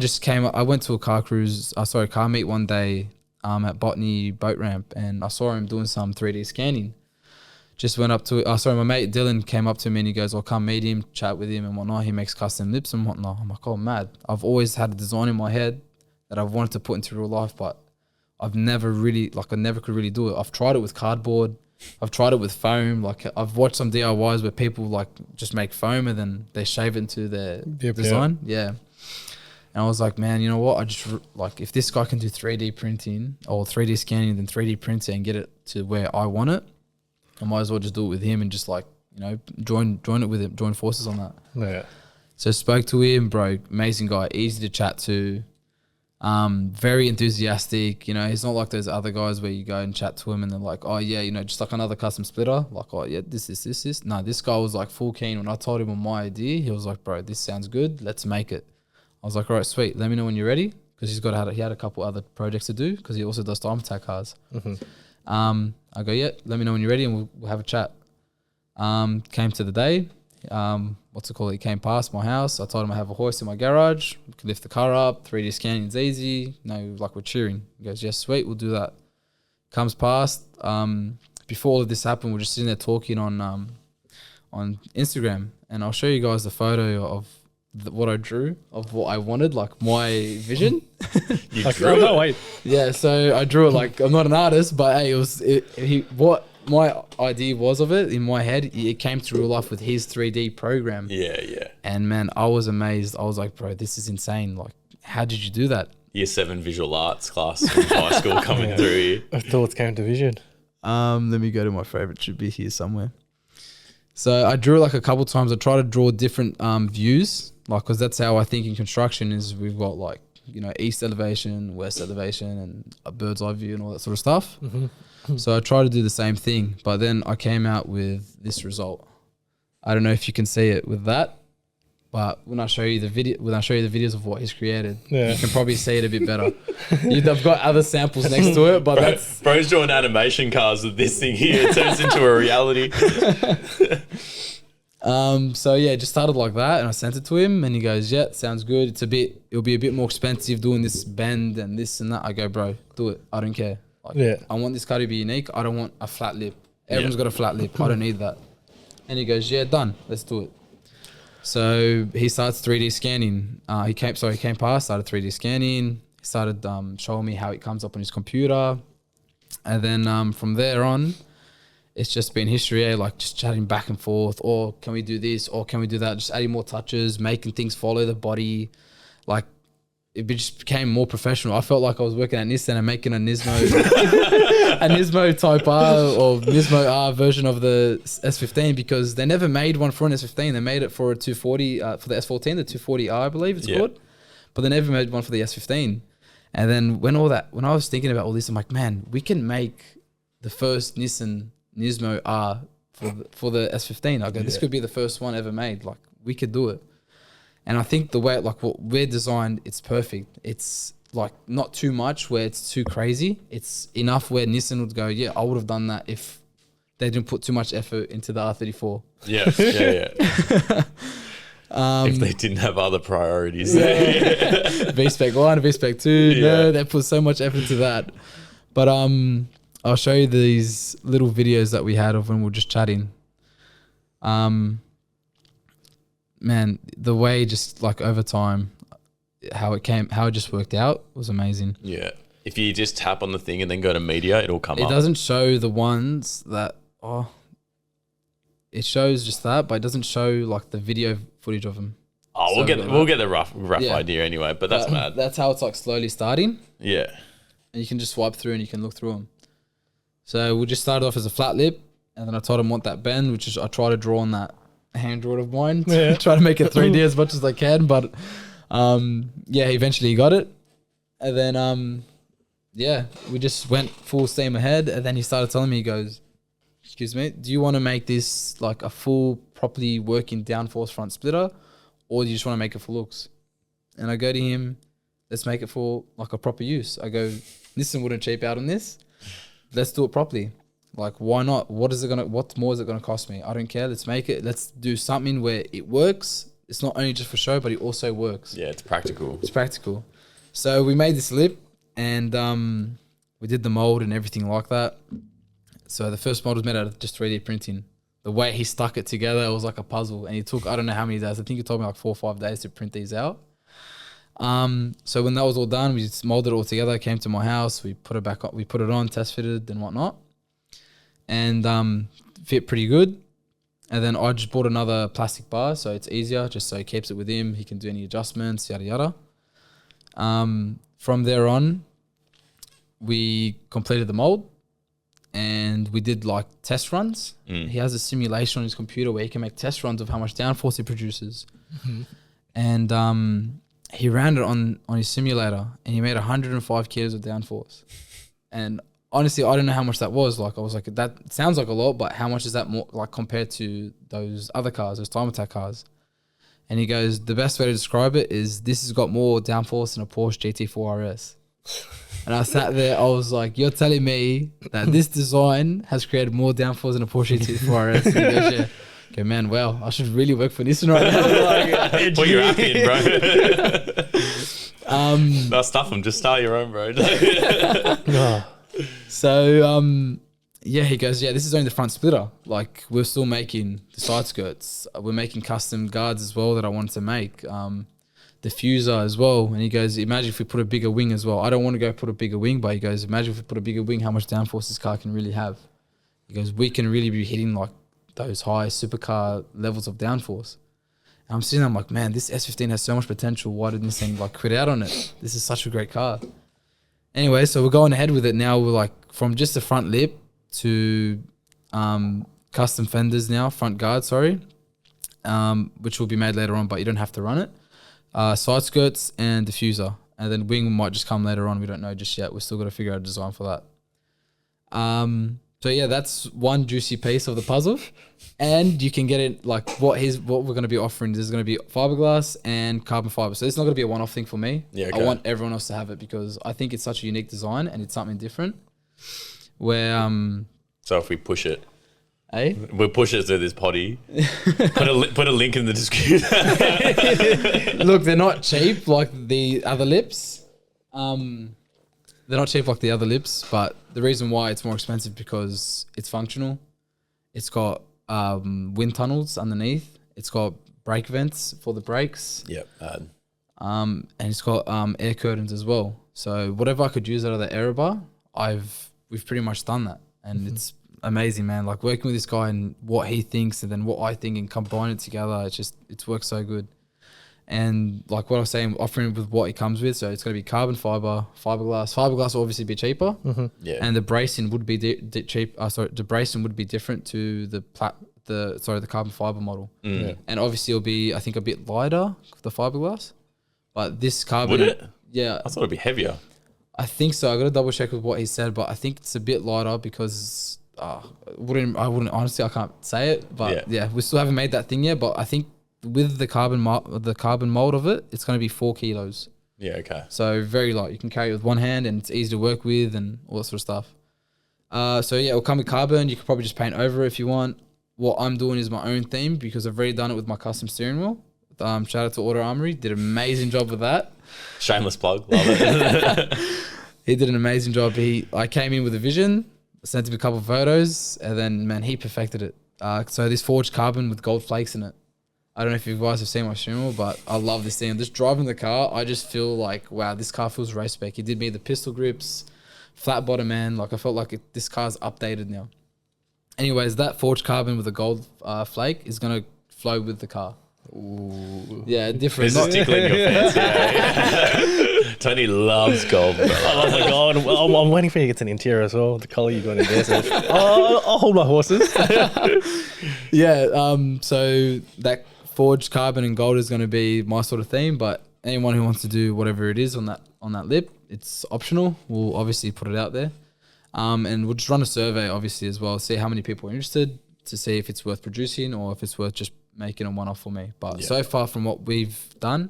went to a car meet one day at Botany Boat Ramp, and I saw him doing some 3D scanning. Just went up to my mate Dylan came up to me and he goes, I'll come meet him, chat with him and whatnot. He makes custom lips and whatnot. I'm like, oh, mad. I've always had a design in my head that I've wanted to put into real life, but I've never really, I never could really do it. I've tried it with cardboard. I've tried it with foam. Like I've watched some DIYs where people like just make foam and then they shave it into their design. Yeah. And I was like, man, you know what? I just like, if this guy can do 3D printing or 3D scanning, then 3D print it and get it to where I want it, I might as well just do it with him and just like, you know, join it with him, join forces on that. Yeah. So spoke to him, bro, amazing guy, easy to chat to, very enthusiastic. You know, he's not like those other guys where you go and chat to him and they're like, oh yeah, you know, just like another custom splitter. Like, oh yeah, this. No, this guy was like full keen. When I told him on my idea, he was like, bro, this sounds good. Let's make it. I was like, all right, sweet. Let me know when you're ready. Because he had a couple other projects to do, because he also does time attack cars. I go, yeah, let me know when you're ready and we'll have a chat. Came to the day. He came past my house. I told him I have a hoist in my garage. We can lift the car up. 3D scanning's easy. No, like we're cheering. He goes, yes, sweet, we'll do that. Comes past. Before all of this happened, we're just sitting there talking on Instagram, and I'll show you guys the photo of what I drew of what I wanted, like my vision. You drew it? Wait. Yeah, so I drew it like, I'm not an artist, but hey, what my idea was of it in my head, it came to real life with his 3D program. Yeah. And man, I was amazed. I was like, bro, this is insane. Like, how did you do that? Year 7 visual arts class from high school coming through here. Thoughts came to vision. Let me go to my favorite. Should be here somewhere. So I drew it like a couple times. I try to draw different views, like, because that's how I think in construction is we've got like, you know, east elevation, west elevation, and a bird's eye view and all that sort of stuff. So I try to do the same thing, but then I came out with this result. I don't know if you can see it with that, but when I show you the videos of what he's created, you can probably see it a bit better. I've got other samples next to it, but bro's drawing animation cars with this thing here. It turns into a reality. So yeah, it just started like that, and I sent it to him, and he goes, yeah, sounds good. It'll be a bit more expensive doing this bend and this and that. I go, bro, do it. I don't care. Like, I want this car to be unique. I don't want a flat lip. Everyone's got a flat lip. I don't need that. And he goes, yeah, done. Let's do it. So he starts 3D scanning. He came past, started 3D scanning. He started showing me how it comes up on his computer. And then from there on, it's just been history, like just chatting back and forth. Or can we do this? Or can we do that? Just adding more touches, making things follow the body. Like it just became more professional. I felt like I was working at Nissan and making a Nismo, a Nismo Type R or Nismo R version of the S15 because they never made one for an S15. They made it for a 240 for the S14, the 240R, I believe it's called. But they never made one for the S15. And then when I was thinking about all this, I'm like, man, we can make the first Nismo R for the S15. I go, this could be the first one ever made. Like we could do it. And I think the way, like what we're designed, it's perfect. It's like not too much where it's too crazy. It's enough where Nissan would go, yeah, I would have done that if they didn't put too much effort into the R34. Yeah. If they didn't have other priorities. V-Spec 1, V-Spec 2, no, they put so much effort into that. But I'll show you these little videos that we had of when we were just chatting. Man, the way just like over time, how it just worked out was amazing. Yeah. If you just tap on the thing and then go to media, it'll come up. It doesn't show the ones that, it shows just that, but it doesn't show like the video footage of them. Oh, we'll get the rough idea anyway, but that's mad. That's how it's like slowly starting. Yeah. And you can just swipe through and you can look through them. So we just started off as a flat lip, and then I told him want that bend, which is I try to draw on that hand drawing of mine. Try to make it 3D as much as I can, but eventually he got it. And then we just went full steam ahead, and then he started telling me, he goes, excuse me, do you want to make this like a full properly working downforce front splitter, or do you just want to make it for looks? And I go to him, let's make it for like a proper use. I go, Nissan wouldn't cheap out on this. Let's do it properly. Like, why not? What more is it gonna cost me? I don't care. Let's make it. Let's do something where it works. It's not only just for show, but it also works. Yeah, it's practical. It's practical. So we made this lip, and we did the mold and everything like that. So the first mold was made out of just 3D printing. The way he stuck it together, it was like a puzzle. And he took, I don't know how many days. I think he told me like 4 or 5 days to print these out. So when that was all done, we just molded it all together, came to my house, we put it back up, we put it on, test fitted and whatnot. And fit pretty good. And then I just bought another plastic bar, so it's easier, just so he keeps it with him. He can do any adjustments, yada yada. From there on, we completed the mold, and we did like test runs. He has a simulation on his computer where he can make test runs of how much downforce it produces. And he ran it on his simulator, and he made 105 kilos of downforce. And honestly, I don't know how much that was. Like, I was like, that sounds like a lot, but how much is that more like compared to those other cars, those time attack cars? And he goes, the best way to describe it is this has got more downforce than a Porsche GT4 RS. And I sat there, I was like, you're telling me that this design has created more downforce than a Porsche GT4 RS? And he goes, yeah. Okay, man, well, I should really work for Nissan right now. Like, put your app in, bro. No, stuff them. Just start your own, bro. So, he goes, yeah, this is only the front splitter. Like, we're still making the side skirts. We're making custom guards as well that I wanted to make. Diffuser as well. And he goes, imagine if we put a bigger wing as well. I don't want to go put a bigger wing, but he goes, imagine if we put a bigger wing, how much downforce this car can really have. He goes, we can really be hitting like those high supercar levels of downforce. And I'm sitting there, I'm like, man, this S15 has so much potential. Why didn't this thing like quit out on it? This is such a great car. Anyway, so we're going ahead with it now. We're like from just the front lip to custom fenders now, front guard, which will be made later on, but you don't have to run it. Side skirts and diffuser. And then wing might just come later on. We don't know just yet. We're still got to figure out a design for that. So yeah, that's one juicy piece of the puzzle. And you can get it like what we're going to be offering. There's going to be fiberglass and carbon fiber. So it's not going to be a one-off thing for me. Yeah, okay. I want everyone else to have it because I think it's such a unique design and it's something different. Where so if we push it, we'll push it through this potty. Put a link in the description. Look, they're not cheap like the other lips. They're not cheap like the other lips, but the reason why it's more expensive because it's functional. It's got wind tunnels underneath. It's got brake vents for the brakes. Yep. And it's got air curtains as well. So whatever I could use out of the Aero bar, we've pretty much done that, and it's amazing, man. Like working with this guy and what he thinks, and then what I think, and combine it together. It's worked so good. And like what I was saying, offering with what it comes with, so it's going to be carbon fiber, fiberglass. Fiberglass will obviously be cheaper, Yeah. and the bracing would be cheap. The bracing would be different to the carbon fiber model, and obviously it'll be, I think, a bit lighter, the fiberglass. But this carbon, Would it? Yeah, I thought it'd be heavier. I think so. I got to double check with what he said, but I think it's a bit lighter because I wouldn't honestly, I can't say it, but yeah, we still haven't made that thing yet. But I think with the carbon mold of it, it's going to be 4 kilos. Yeah. Okay. So very light. You can carry it with one hand, and it's easy to work with, and all that sort of stuff. So yeah, it'll come with carbon. You could probably just paint over it if you want. What I'm doing is my own theme because I've already done it with my custom steering wheel. Shout out to Armory, did an amazing job with that. Shameless plug. Love it. He did an amazing job. I came in with a vision, sent him a couple of photos, and then, man, he perfected it. So this forged carbon with gold flakes in it. I don't know if you guys have seen my stream, but I love this thing. Just driving the car, I just feel like, wow, this car feels race spec. He did me the pistol grips, flat bottom, man. Like I felt like this car's updated now. Anyways, that forged carbon with the gold flake is going to flow with the car. Ooh. Yeah, different. This is tickling your fancy. Yeah. Tony loves gold, bro. I love the gold. I'm waiting for you to get to the interior as well. The color you got in there. So I'll hold my horses. Yeah. So that forged carbon and gold is going to be my sort of theme. But anyone who wants to do whatever it is on that lip, it's optional. We'll obviously put it out there, and we'll just run a survey, obviously, as well. See how many people are interested, to see if it's worth producing or if it's worth just making a one-off for me. But so far from what we've done,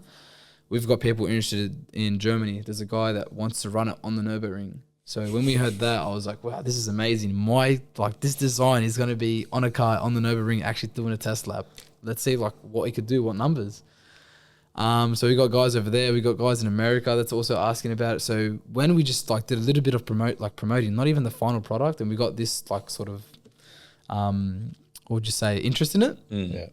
we've got people interested in Germany. There's a guy that wants to run it on the Nürburgring. So when we heard that, I was like, wow, this is amazing. This design is going to be on a car on the Nürburgring, actually doing a test lap. Let's see like what he could do, what numbers. So we got guys over there. We got guys in America that's also asking about it. So when we just like did a little bit of promoting, not even the final product, and we got this like sort of, what would you say, interest in it? Yeah.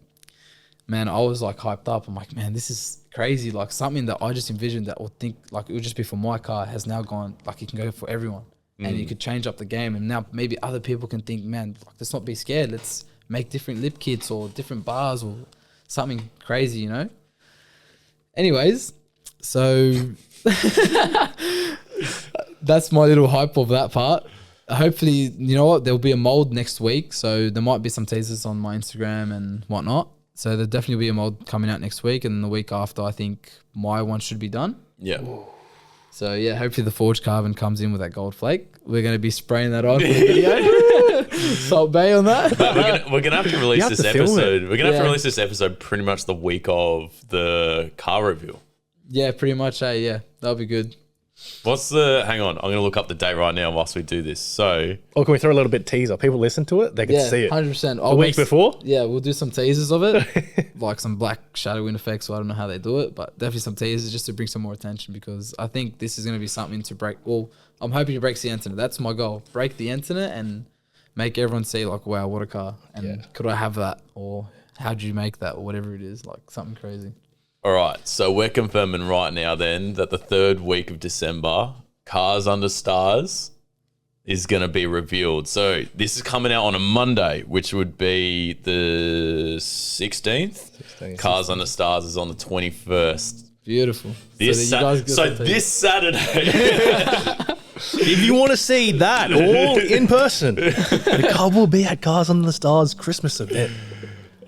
Man, I was like hyped up. I'm like, man, this is crazy. Like something that I just envisioned that would think like it would just be for my car has now gone, like it can go for everyone. And you could change up the game. And now maybe other people can think, man, like, let's not be scared. Let's make different lip kits or different bars or something crazy, you know? Anyways, so that's my little hype of that part. Hopefully, you know what? There'll be a mold next week. So there might be some teasers on my Instagram and whatnot. So there'll definitely be a mold coming out next week, and the week after, I think my one should be done. Yeah. So yeah, hopefully the forged carbon comes in with that gold flake. We're going to be spraying that on for the video. Salt Bay on that. We're gonna have to release have this to film episode. We're gonna have to Yeah. release this episode pretty much the week of the car review. Yeah, pretty much. Yeah, that'll be good. Hang on, I'm gonna look up the date right now whilst we do this. So Or can we throw a little bit teaser? People listen to it, they can Yeah, see it. 100%. A week before? Yeah, we'll do some teasers of it, like some black shadowing effects. So I don't know how they do it, but definitely some teasers just to bring some more attention, because I think this is going to be something to break. Well, I'm hoping to break the internet. That's my goal. Break the internet and make everyone see like, wow, what a car. And could I have that? Or how do you make that? Or whatever it is, like something crazy. all right, so we're confirming right now then that the third week of December, Cars Under Stars is going to be revealed. So this is coming out on a Monday, which would be the 16th. Cars Under Stars is on the 21st. Beautiful. This Saturday. If you want to see that all in person, the car will be at Cars Under the Stars Christmas event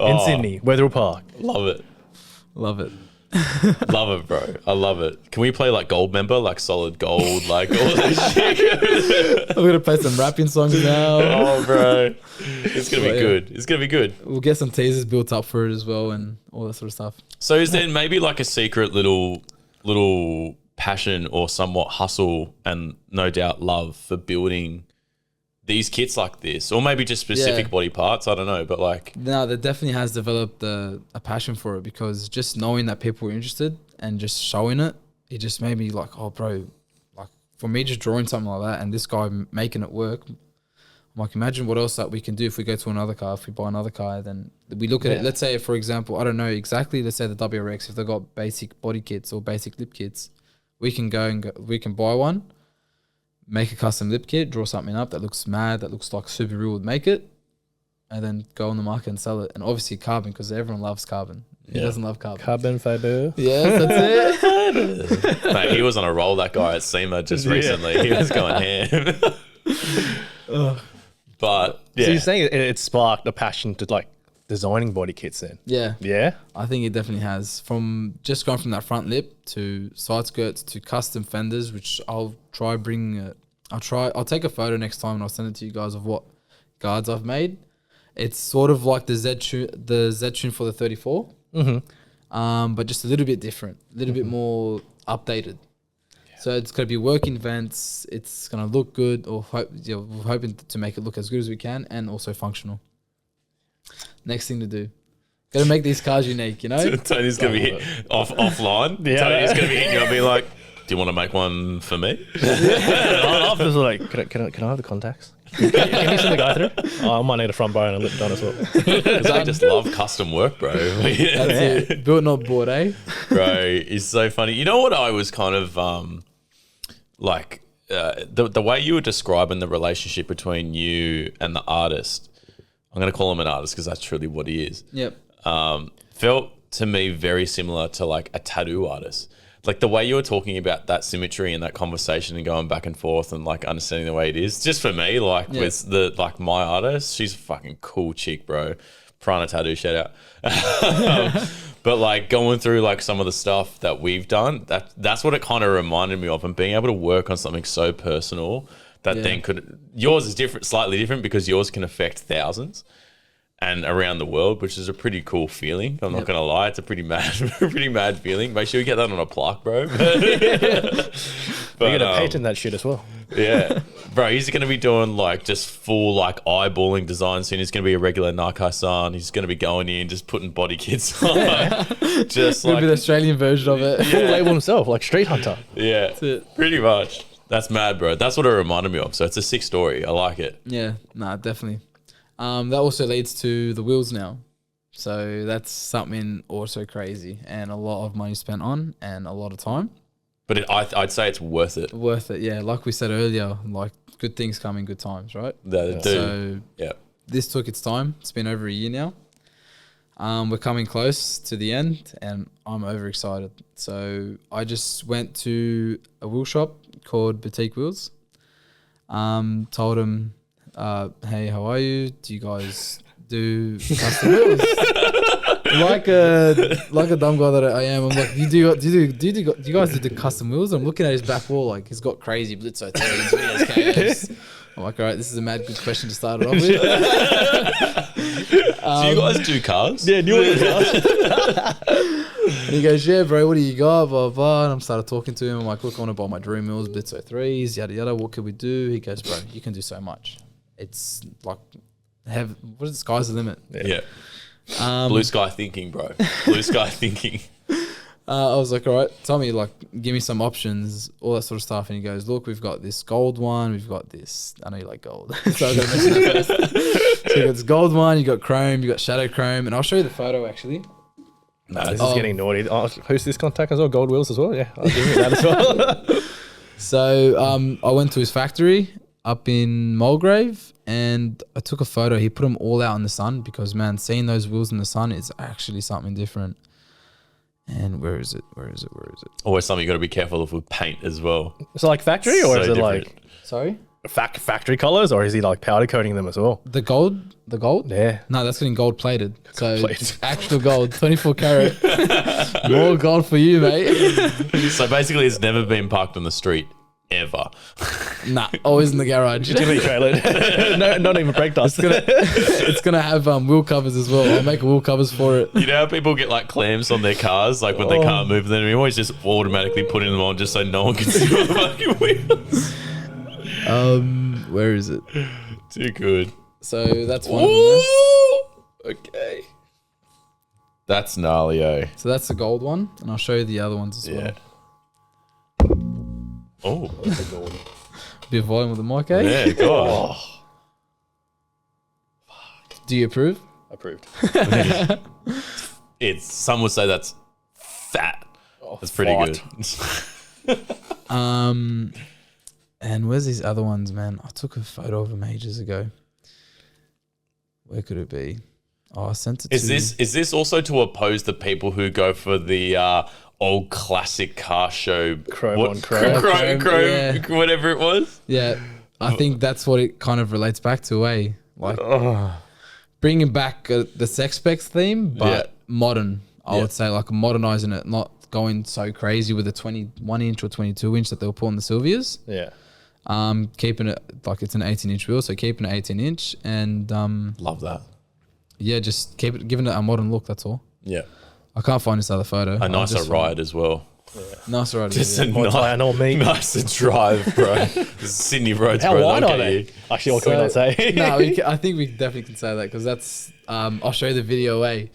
in Sydney, Wetherill Park. Love it. Love it. Love it, bro. I love it. Can we play like gold member, like solid gold, like all that shit? I'm going to play some rapping songs now. Oh, bro. It's going to be good. It's going to be good. We'll get some teasers built up for it as well and all that sort of stuff. So is there maybe like a secret little passion or somewhat hustle and no doubt love for building these kits like this, or maybe just specific body parts? I don't know, but like, No, that definitely has developed a passion for it, because just knowing that people were interested and just showing it, it just made me like, oh, bro, like for me just drawing something like that and this guy making it work, I'm like, imagine what else that we can do if we go to another car. If we buy another car, then we look at it. Let's say, for example, I don't know exactly. Let's say the WRX, if they've got basic body kits or basic lip kits, we can we can buy one, make a custom lip kit, draw something up that looks mad, that looks like Subaru would make it, and then go on the market and sell it. And obviously carbon, because everyone loves carbon. Who doesn't love carbon? Carbon fiber. Yes, that's it. Mate, he was on a roll, that guy at SEMA just recently. He was going ham. But yeah. So you're saying it sparked a passion to like designing body kits then? Yeah. Yeah? I think it definitely has. From just going from that front lip to side skirts to custom fenders, which I'll try bring. I'll take a photo next time and I'll send it to you guys of what guards I've made. It's sort of like the Z tune for the 34, but just a little bit different, a little bit more updated. So it's going to be working vents. It's going to look good, or we're hoping to make it look as good as we can, and also functional. Next thing to do, got to make these cars unique. You know, Tony's going to be offline. Yeah. Tony's going to be hitting you up, being like, "Do you want to make one for me?" After like, can I have the contacts? Can you send the guy through? I might need a front bar and a lip done as well. Because I just love custom work, bro. That's it. Built not bought, eh? Bro, it's so funny. You know what I was kind of the way you were describing the relationship between you and the artist. I'm going to call him an artist because that's truly what he is. Yep. Felt to me very similar to like a tattoo artist. Like the way you were talking about that symmetry and that conversation and going back and forth and like understanding the way it is. Just for me, like with my artist, she's a fucking cool chick, bro. Prana Tattoo, shout out. But like going through like some of the stuff that we've done, that's what it kind of reminded me of, and being able to work on something so personal that then yours is different, slightly different, because yours can affect thousands and around the world, which is a pretty cool feeling. I'm not gonna lie, it's a pretty mad feeling. Make sure you get that on a plaque, bro. But you're gonna patent that shit as well. Yeah, bro, he's gonna be doing like just full like eyeballing design soon. He's gonna be a regular Nakai-san. He's gonna be going in just putting body kits on, just Maybe like the Australian version of it. Full label himself, like Street Hunter. Yeah, That's it. pretty much. That's mad, bro. That's what it reminded me of. So it's a sick story. I like it. Yeah, nah, definitely. That also leads to the wheels now. So that's something also crazy and a lot of money spent on and a lot of time. But I'd say it's worth it. Worth it, yeah. Like we said earlier, like good things come in good times, right? They do. So Yeah. this took its time. It's been over a year now. We're coming close to the end and I'm overexcited. So I just went to a wheel shop called Boutique Wheels. Told them, hey, how are you? Do you guys do custom wheels? like a dumb guy that I am, I'm like, do you guys do the custom wheels? I'm looking at his back wall, like he's got crazy Blitzo 30s, VSKs. I'm like, all right, this is a mad good question to start it off with. Do you guys do cars? Yeah, do you want cars? And he goes, yeah, bro, what do you got? Blah, blah. And I started talking to him. I'm like, look, I want to buy my dream wheels, Blitzo 3s, yada, yada. What could we do? He goes, bro, you can do so much. It's like, what is the sky's the limit? Yeah. Blue sky thinking, bro. Blue sky thinking. I was like, all right, tell me, like, give me some options, all that sort of stuff. And he goes, look, we've got this gold one. We've got this. I know you like gold. So I got to mention it first. So you got this gold one. You got chrome. You got shadow chrome. And I'll show you the photo, actually. No, this is getting naughty. I'll post this contact as well, gold wheels as well. Yeah, I'll give you that as well. So I went to his factory up in Mulgrave and I took a photo. He put them all out in the sun because, man, seeing those wheels in the sun is actually something different. And where is it? Always something you got to be careful of with paint as well. So like factory, or So is it different. like... Sorry? Factory colors, or is he like powder coating them as well? The gold? Yeah. No, that's getting gold plated. So Plated. actual gold, 24 karat. More gold for you, mate. So basically, it's never been parked on the street ever. Nah, always in the garage. Jimmy trailer. No, not even brake dust. It's gonna have wheel covers as well. I'll make wheel covers for it. You know how people get like clamps on their cars, like when they can't move them? We always just automatically putting them on just so no one can see what the fucking wheels. Where is it? Too good. So that's one of them. Ooh, okay. That's gnarly, So that's the gold one, and I'll show you the other ones as well. Yeah. Oh. Bit of volume with the mic, eh? Yeah, God. Do you approve? Approved. Some would say that's fat. That's pretty good. And where's these other ones, man? I took a photo of them ages ago. Where could it be? Oh, I sent it Is this also to oppose the people who go for the old classic car show Chrome on chrome, yeah. whatever it was? Yeah, I think that's what it kind of relates back to, eh? Like bringing back the Sex Specs theme, but modern. I would say like modernizing it, not going so crazy with the 21-inch or 22-inch that they'll put on the Silvias. Yeah. Keeping it like it's an 18-inch wheel, so keeping it 18-inch and Love that. yeah, just giving it a modern look. That's all. Yeah. I can't find this other photo. A nicer ride as well. Nicer ride. Just a More tie on me. nicer drive, bro. Sydney roads, How bro. wide they'll are get they? you. Actually, what can we not say? No, I think we definitely can say that because that's. I'll show you the video. Eh?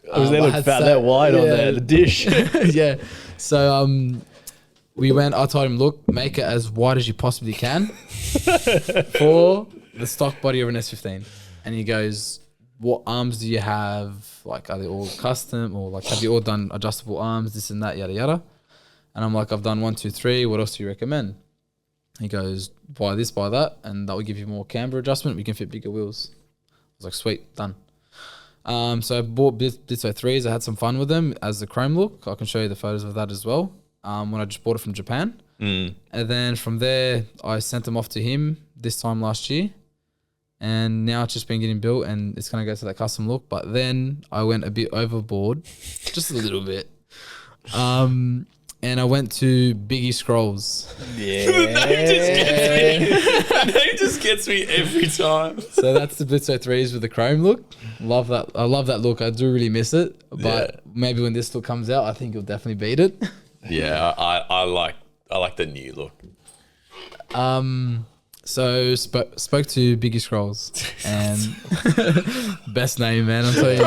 They I look had fat, so- that wide on there, the dish. Yeah. So we went. I told him, look, make it as wide as you possibly can for the stock body of an S15. And he goes, what arms do you have? Like, are they all custom or like have you all done adjustable arms? This and that, yada yada. And I'm like, I've done 1, 2, 3. What else do you recommend? He goes, buy this, buy that, and that will give you more camber adjustment. We can fit bigger wheels. I was like, sweet, done. So I bought Blitzo 3s. I had some fun with them as the chrome look. I can show you the photos of that as well. When I just bought it from Japan. And then from there, I sent them off to him this time last year. And now it's just been getting built and it's going to go to that custom look. But then I went a bit overboard, just a little bit. And I went to Biggie Scrolls. That name just gets me every time. So that's the Blitzo 3s with the chrome look. Love that. I love that look. I do really miss it. But maybe when this look comes out, I think you'll definitely beat it. Yeah, I like the new look. So spoke to Biggie Scrolls and best name, man. I'm telling you.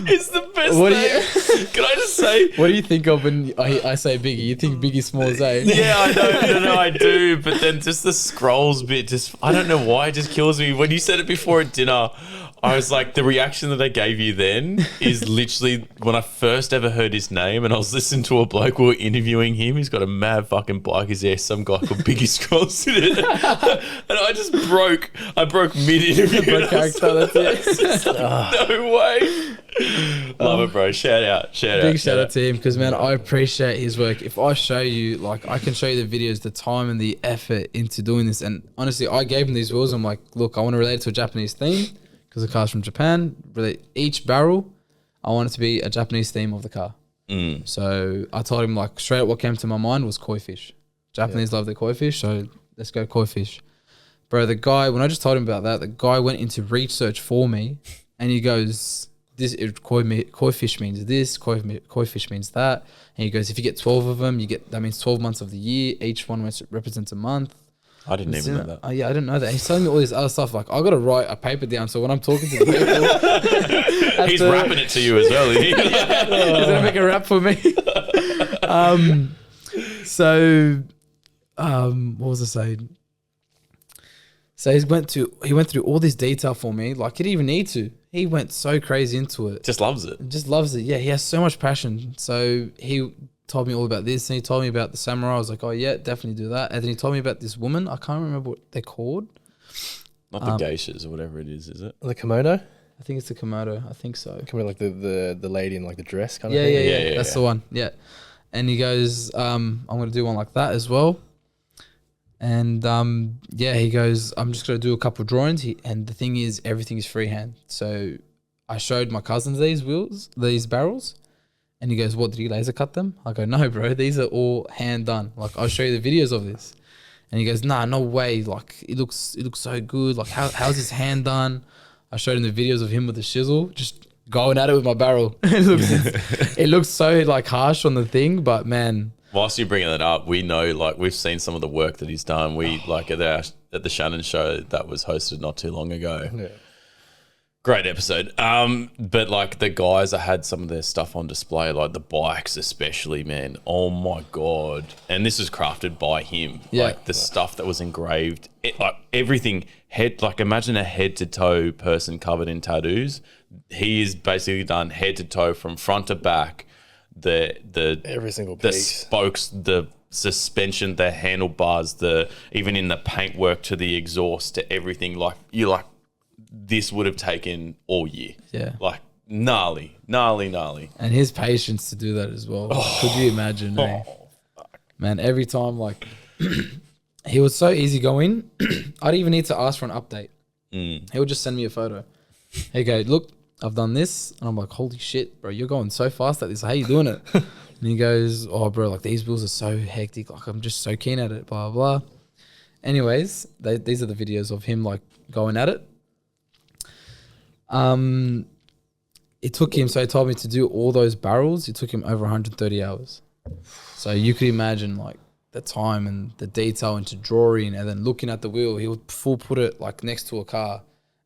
It's the best What do name. Can I just say? What do you think of when I say Biggie? You think Biggie Smalls, eh? Yeah, I know, I do. But then just the scrolls bit, I don't know why it just kills me. When you said it before at dinner, I was like, the reaction that I gave you then is literally when I first ever heard his name and I was listening to a bloke, we were interviewing him. He's got a mad fucking bike. He's there, some guy called Biggie Scrolls in it. And I just broke mid-interview. Broke character, that's it. No way. Love it, bro. Shout out. Big shout out to him because, man, I appreciate his work. If I show you, like, I can show you the videos, the time and the effort into doing this. And honestly, I gave him these wheels. I'm like, look, I want to relate it to a Japanese theme because the car's from Japan. Relate each barrel, I want it to be a Japanese theme of the car. So I told him, like, straight up what came to my mind was koi fish. Japanese love their koi fish, so let's go koi fish. Bro, the guy, when I just told him about that, the guy went into research for me and he goes, koi fish means this, koi fish means that. And he goes, if you get 12 of them, that means 12 months of the year. Each one represents a month. I didn't even know that. Oh, yeah, I didn't know that. He's telling me all this other stuff. Like, I got to write a paper down. So when I'm talking to the people, He's rapping it to you as well. Isn't he? he's going to make a rap for me. What was I saying? So he went through all this detail for me. Like, he didn't even need to. He went so crazy into it. Just loves it. Just loves it. Yeah, he has so much passion. So he told me all about this and he told me about the samurai. I was like, oh yeah, definitely do that. And then he told me about this woman. I can't remember what they're called. Not the geishas or whatever it is it? The kimono? I think it's the Komodo. I think so. Kimono, like the lady in like the dress kind Yeah, of thing? yeah. That's the one. Yeah. And he goes, I'm going to do one like that as well. And he goes, I'm just going to do a couple of drawings. And the thing is, everything is freehand. So I showed my cousins these barrels. And he goes, what, did he laser cut them? I go, no, bro, these are all hand done. Like, I'll show you the videos of this. And he goes, nah, no way. Like, it looks so good. Like, how's his hand done? I showed him the videos of him with the chisel, just going at it with my barrel. It looks so like harsh on the thing, but man. Whilst you're bringing that up, we know, like, we've seen some of the work that he's done. We like at the Shannon show that was hosted not too long ago. Yeah. Great episode. But like the guys that had some of their stuff on display, like the bikes especially, man. Oh my God. And this was crafted by him. Yeah. Like the stuff that was engraved, like everything like imagine a head to toe person covered in tattoos. He is basically done head to toe from front to back. Every single the piece. spokes, the suspension, the handlebars, even in the paintwork to the exhaust to everything. Like this would have taken all year. Yeah. Like gnarly. And his patience to do that as well. Could you imagine? Eh? Man, every time, like, he was so easygoing. I didn't even need to ask for an update. He would just send me a photo. Hey, go, look, I've done this. And I'm like, holy shit, bro, you're going so fast at this. How you doing it? And he goes, oh, bro, like, these wheels are so hectic. Like, I'm just so keen at it, blah, blah, blah. Anyways, these are the videos of him, like, going at it. It took him, so he told me to do all those barrels. It took him over 130 hours. So you could imagine like the time and the detail into drawing and then looking at the wheel. He would full put it like next to a car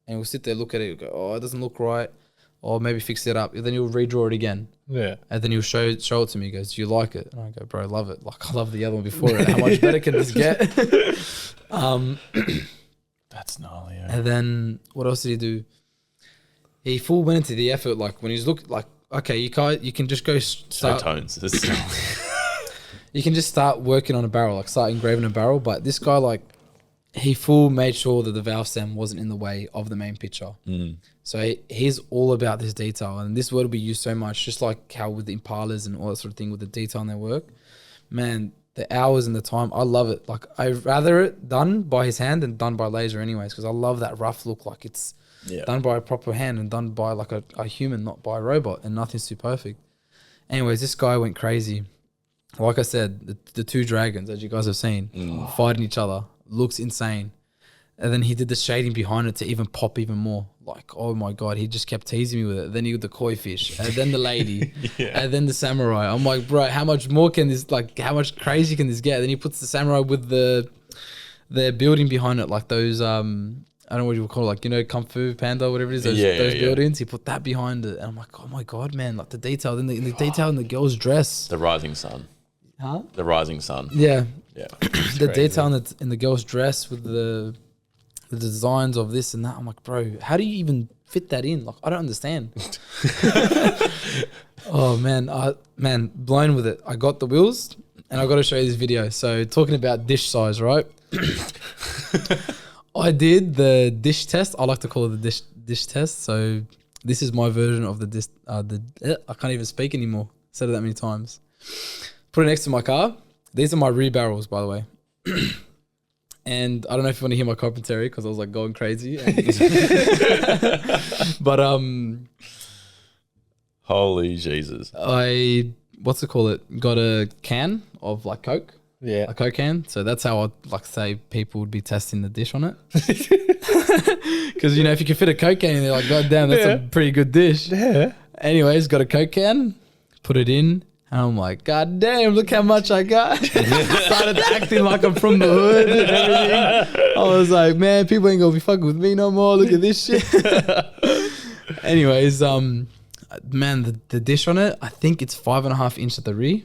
and we'll sit there, look at it, go, oh, it doesn't look right. Or maybe fix it up. And then he'll redraw it again. Yeah. And then he'll show it to me. He goes, do you like it? And I go, bro, I love it. Like I love the other one before it. How much better can this get? That's gnarly. And then what else did he do? He full went into the effort. Like when he's like, okay, you can just go start. Tones. You can just start working on a barrel, like start engraving a barrel. But this guy, like, he full made sure that the valve stem wasn't in the way of the main picture. So he's all about this detail. And this word will be used so much, just like how with the Impalas and all that sort of thing with the detail in their work. Man, the hours and the time, I love it. Like, I'd rather it done by his hand than done by laser anyways, because I love that rough look. Like, it's done by a proper hand and done by, like, a human, not by a robot, and nothing's too perfect. Anyways, this guy went crazy. Like I said, the two dragons, as you guys have seen, fighting each other, looks insane. And then he did the shading behind it to even pop even more. Like, oh my God, he just kept teasing me with it. Then he did the koi fish, and then the lady, and then the samurai. I'm like, bro, how much more can this, like, how much crazy can this get? Then he puts the samurai with the building behind it, like those, I don't know what you would call it, like, you know, Kung Fu Panda, whatever it is, those buildings. He put that behind it. And I'm like, oh my God, man, like the detail, then the detail in the girl's dress. The rising sun. Huh? The rising sun. Yeah. Yeah. The detail in the girl's dress with the designs of this and that. I'm like, bro, how do you even fit that in? Like, I don't understand. Oh man, blown with it. I got the wheels and I got to show you this video. So talking about dish size, right? I did the dish test. I like to call it the dish test. So this is my version of the dish. I can't even speak anymore. Said it that many times. Put it next to my car. These are my rear barrels, by the way. And I don't know if you want to hear my commentary because I was like going crazy. But holy Jesus. What's it called? Got a can of like Coke. Yeah. A Coke can. So that's how I'd like say people would be testing the dish on it. Because, you know, if you can fit a Coke can in there, like, God damn, that's a pretty good dish. Yeah. Anyways, got a Coke can, put it in. And I'm like, God damn, look how much I got. Started acting like I'm from the hood and everything. I was like, man, people ain't gonna be fucking with me no more. Look at this shit. Anyways, man, the dish on it, I think it's 5.5 inch at the rear,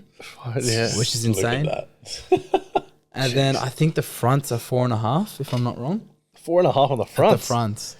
which is insane. Look at that. And then I think the fronts are 4.5, if I'm not wrong. 4.5 on the front. The fronts.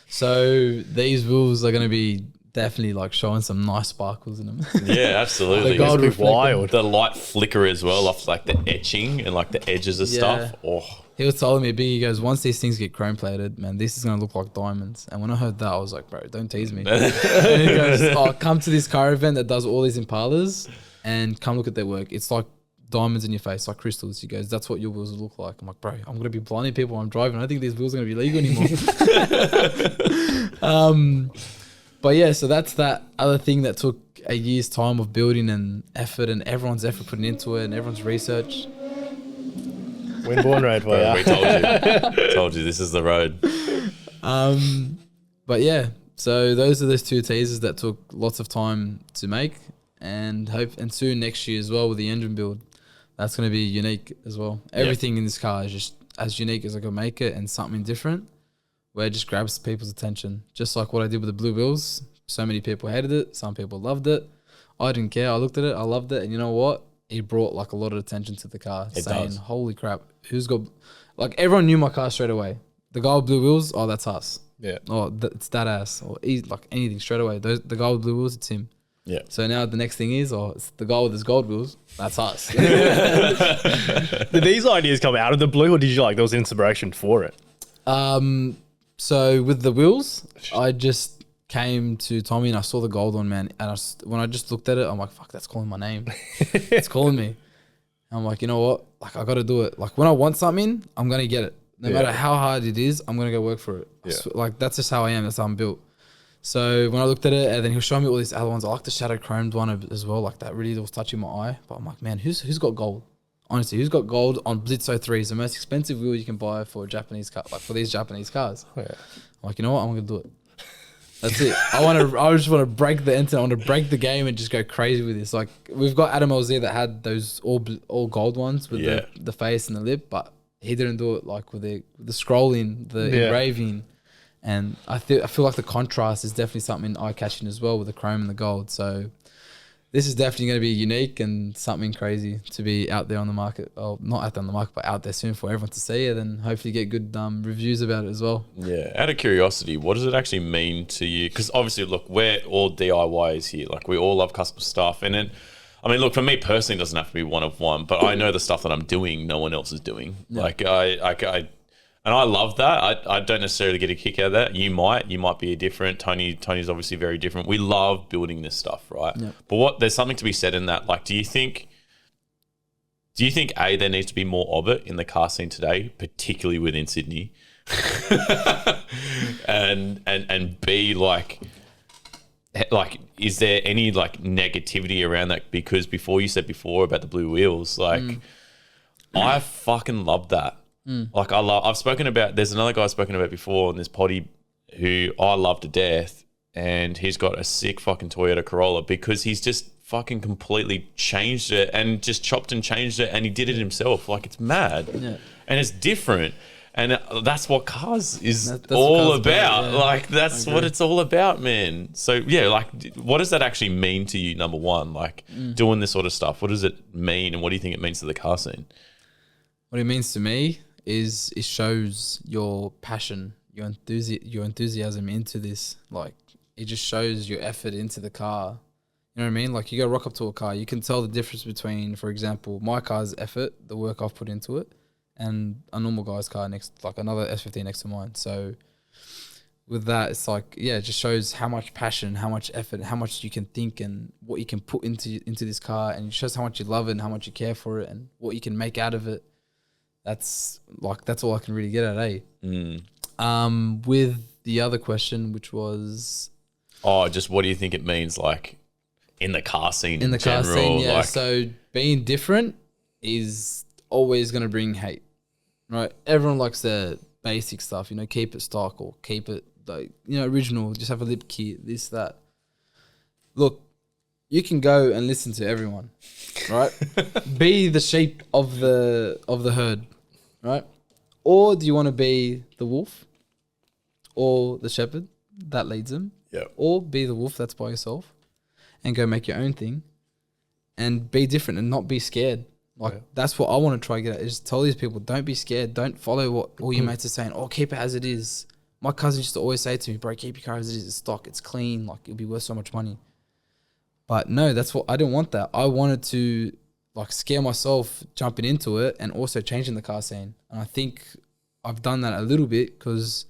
So these wheels are gonna be definitely like showing some nice sparkles in them. Yeah, absolutely. The gold It's wild. The light flicker as well off like the etching and like the edges of stuff. Oh, he was telling me, Biggie goes, once these things get chrome plated, man, this is gonna look like diamonds. And when I heard that, I was like, bro, don't tease me. And he goes, oh, come to this car event that does all these Impalas and come look at their work. It's like diamonds in your face, like crystals. He goes, that's what your wheels will look like. I'm like, bro, I'm gonna be blinding people when I'm driving. I don't think these wheels are gonna be legal anymore. But yeah, so that's that other thing that took a year's time of building and effort and everyone's effort putting into it and everyone's research. Windborne Road for you. We told you. Told you this is the road. But yeah, so those are those two teasers that took lots of time to make and soon next year as well with the engine build. That's going to be unique as well. Everything in this car is just as unique as I can make it and something different. where it just grabs people's attention. Just like what I did with the blue wheels. So many people hated it. Some people loved it. I didn't care. I looked at it. I loved it. And you know what? It brought like a lot of attention to the car. It saying, does. holy crap, who's got... Like everyone knew my car straight away. The guy with blue wheels, oh, that's us. Yeah. Oh, it's that ass. Or like anything straight away. The guy with blue wheels, it's him. Yeah. So now the next thing is, it's the guy with his gold wheels. That's us. Did these ideas come out of the blue, or did you like there was inspiration for it? So with the wheels, I just came to Tommy and I saw the gold one, man. And when I just looked at it, I'm like, fuck, that's calling my name. It's calling me. I'm like, you know what? Like, I got to do it. Like, when I want something, I'm going to get it. No matter how hard it is, I'm going to go work for it. Yeah. Like, that's just how I am. That's how I'm built. So when I looked at it, and then he'll show me all these other ones. I like the shadow chromed one as well. Like, that really was touching my eye. But I'm like, man, who's got gold? Honestly, who's got gold on Blitz 03? It's the most expensive wheel you can buy for a Japanese car, like for these Japanese cars. Oh, yeah. I'm like, you know what? I'm going to do it. That's it. I just want to break the internet. I want to break the game and just go crazy with this. Like, we've got Adam LZ that had those all gold ones with the face and the lip, but he didn't do it like with the scrolling, the engraving. And I feel like the contrast is definitely something eye-catching as well with the chrome and the gold. So this is definitely going to be unique and something crazy to be out there on the market. Well, not out there on the market, but out there soon for everyone to see it, and hopefully get good reviews about it as well. Yeah. Out of curiosity, what does it actually mean to you? Because obviously, look, we're all DIYs here. Like, we all love custom stuff. And then, I mean, look, for me personally, it doesn't have to be one of one, but I know the stuff that I'm doing, no one else is doing. Yeah. Like, and I love that. I don't necessarily get a kick out of that. You might be different. Tony's obviously very different. We love building this stuff, right? Yep. But there's something to be said in that. Like, do you think there needs to be more of it in the car scene today, particularly within Sydney, and B, like, is there any like negativity around that? Because you said before about the blue wheels, like, I fucking love that. Like, I've spoken about, there's another guy I've spoken about before in this potty who I love to death, and he's got a sick fucking Toyota Corolla because he's just fucking completely changed it and just chopped and changed it, and he did it himself. Like, it's mad. Yeah. And it's different. And that's what cars is all about. Yeah. Like, that's what it's all about, man. So, yeah, like, what does that actually mean to you, number one? Like, doing this sort of stuff, what does it mean, and what do you think it means to the car scene? What it means to me is it shows your passion, your enthusiasm into this. Like, it just shows your effort into the car. You know what I mean? Like, you go rock up to a car, you can tell the difference between, for example, my car's effort, the work I've put into it, and a normal guy's car next, like another S15 next to mine. So with that, it's like, yeah, it just shows how much passion, how much effort, how much you can think and what you can put into this car, and it shows how much you love it and how much you care for it and what you can make out of it. That's all I can really get at, With the other question, which was, just what do you think it means, like, in the car scene in the general? car scene? Yeah. Like, So being different is always going to bring hate, right? Everyone likes the basic stuff, keep it stock or keep it like, original. Just have a lip kit, this, that. Look, you can go and listen to everyone, right? Be the sheep of the herd, right? Or do you want to be the wolf or the shepherd that leads them? Yeah. Or be the wolf that's by yourself and go make your own thing and be different and not be scared. Like, that's what I want to try to get at, is tell these people, don't be scared. Don't follow what all your mates are saying. Oh, keep it as it is. My cousin used to always say to me, bro, keep your car as it is. It's stock. It's clean. Like, it'll be worth so much money. But no, I didn't want that. I wanted to like scare myself jumping into it and also changing the car scene. And I think I've done that a little bit because